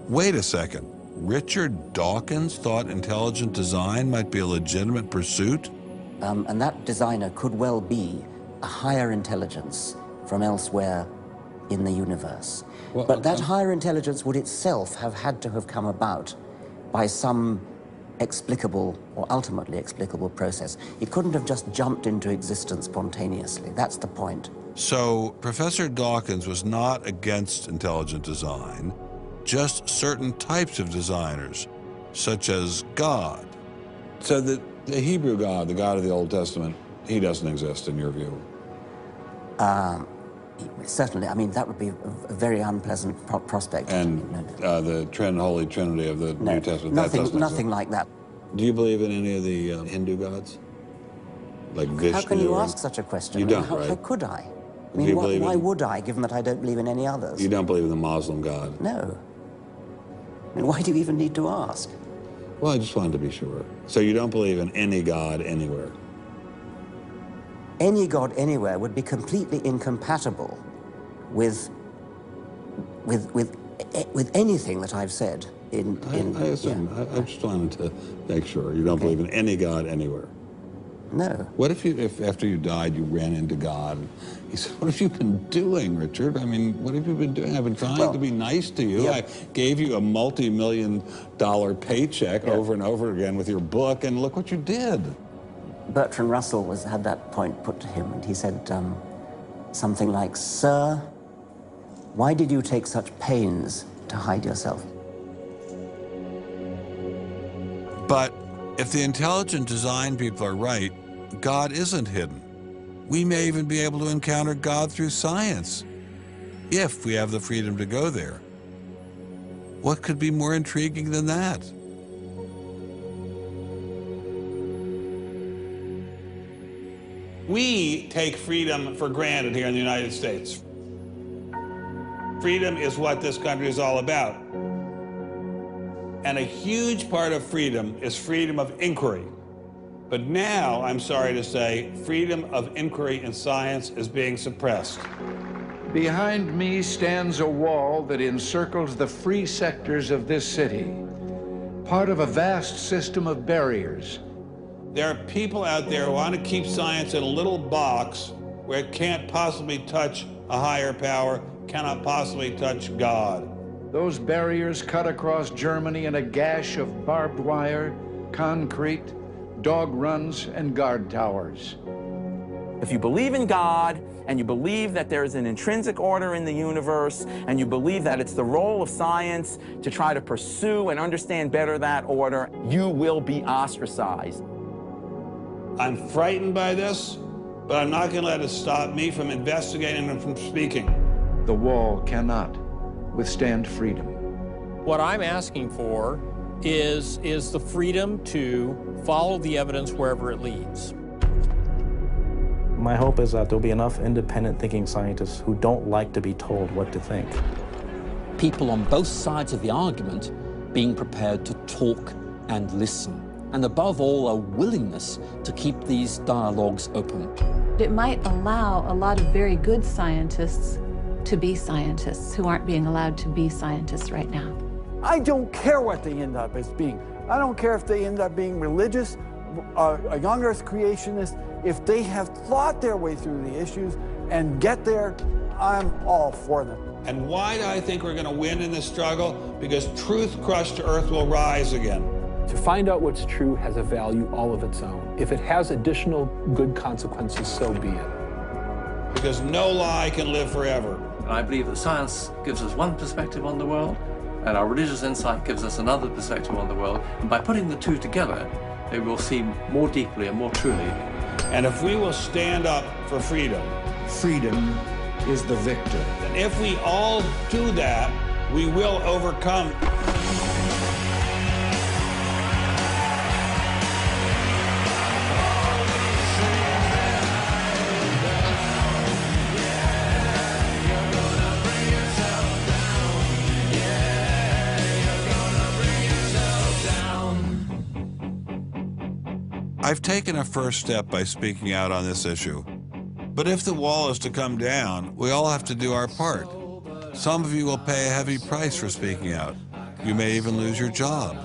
Wait a second. Richard Dawkins thought intelligent design might be a legitimate pursuit? And that designer could well be a higher intelligence from elsewhere in the universe. Well, but that higher intelligence would itself have had to have come about by some explicable or ultimately explicable process. It couldn't have just jumped into existence spontaneously. That's the point. So Professor Dawkins was not against intelligent design, just certain types of designers, such as God. So the Hebrew God, the God of the Old Testament, he doesn't exist in your view? Certainly. I mean, that would be a very unpleasant prospect. And the Holy Trinity of the New Testament, nothing like that. Do you believe in any of the Hindu gods? Like Vishnu? How can you ask such a question? You don't, right? How could I? I mean, why would I, given that I don't believe in any others? You don't believe in the Muslim God? No. I mean, why do you even need to ask? Well, I just wanted to be sure. So you don't believe in any God anywhere? Any God anywhere would be completely incompatible with anything that I've said. I assume. Yeah. I just wanted to make sure. You don't believe in any God anywhere? No. What if after you died, you ran into God? He said, what have you been doing, Richard? I mean, what have you been doing? I've been trying to be nice to you. I gave you a multi-million-dollar paycheck over and over again with your book, and look what you did. Bertrand Russell had that point put to him, and he said something like, "Sir, why did you take such pains to hide yourself?" But if the intelligent design people are right, God isn't hidden. We may even be able to encounter God through science, if we have the freedom to go there. What could be more intriguing than that? We take freedom for granted here in the United States. Freedom is what this country is all about. And a huge part of freedom is freedom of inquiry. But now, I'm sorry to say, freedom of inquiry in science is being suppressed. Behind me stands a wall that encircles the free sectors of this city, part of a vast system of barriers. There are people out there who want to keep science in a little box where it can't possibly touch a higher power, cannot possibly touch God. Those barriers cut across Germany in a gash of barbed wire, concrete, dog runs, and guard towers. If you believe in God, and you believe that there is an intrinsic order in the universe, and you believe that it's the role of science to try to pursue and understand better that order, you will be ostracized. I'm frightened by this, but I'm not going to let it stop me from investigating and from speaking. The wall cannot withstand freedom. What I'm asking for is the freedom to follow the evidence wherever it leads. My hope is that there'll be enough independent thinking scientists who don't like to be told what to think. People on both sides of the argument being prepared to talk and listen. And above all, a willingness to keep these dialogues open. It might allow a lot of very good scientists to be scientists who aren't being allowed to be scientists right now. I don't care what they end up as being. I don't care if they end up being religious, a young earth creationist. If they have thought their way through the issues and get there, I'm all for them. And why do I think we're going to win in this struggle? Because truth crushed to earth will rise again. To find out what's true has a value all of its own. If it has additional good consequences, so be it. Because no lie can live forever. I believe that science gives us one perspective on the world, and our religious insight gives us another perspective on the world. And by putting the two together, they will see more deeply and more truly. And if we will stand up for freedom, freedom is the victor. And if we all do that, we will overcome. I've taken a first step by speaking out on this issue. But if the wall is to come down, we all have to do our part. Some of you will pay a heavy price for speaking out. You may even lose your job.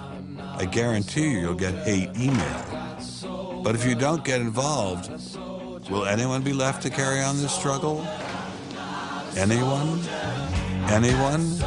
I guarantee you'll get hate email. But if you don't get involved, will anyone be left to carry on this struggle? Anyone? Anyone?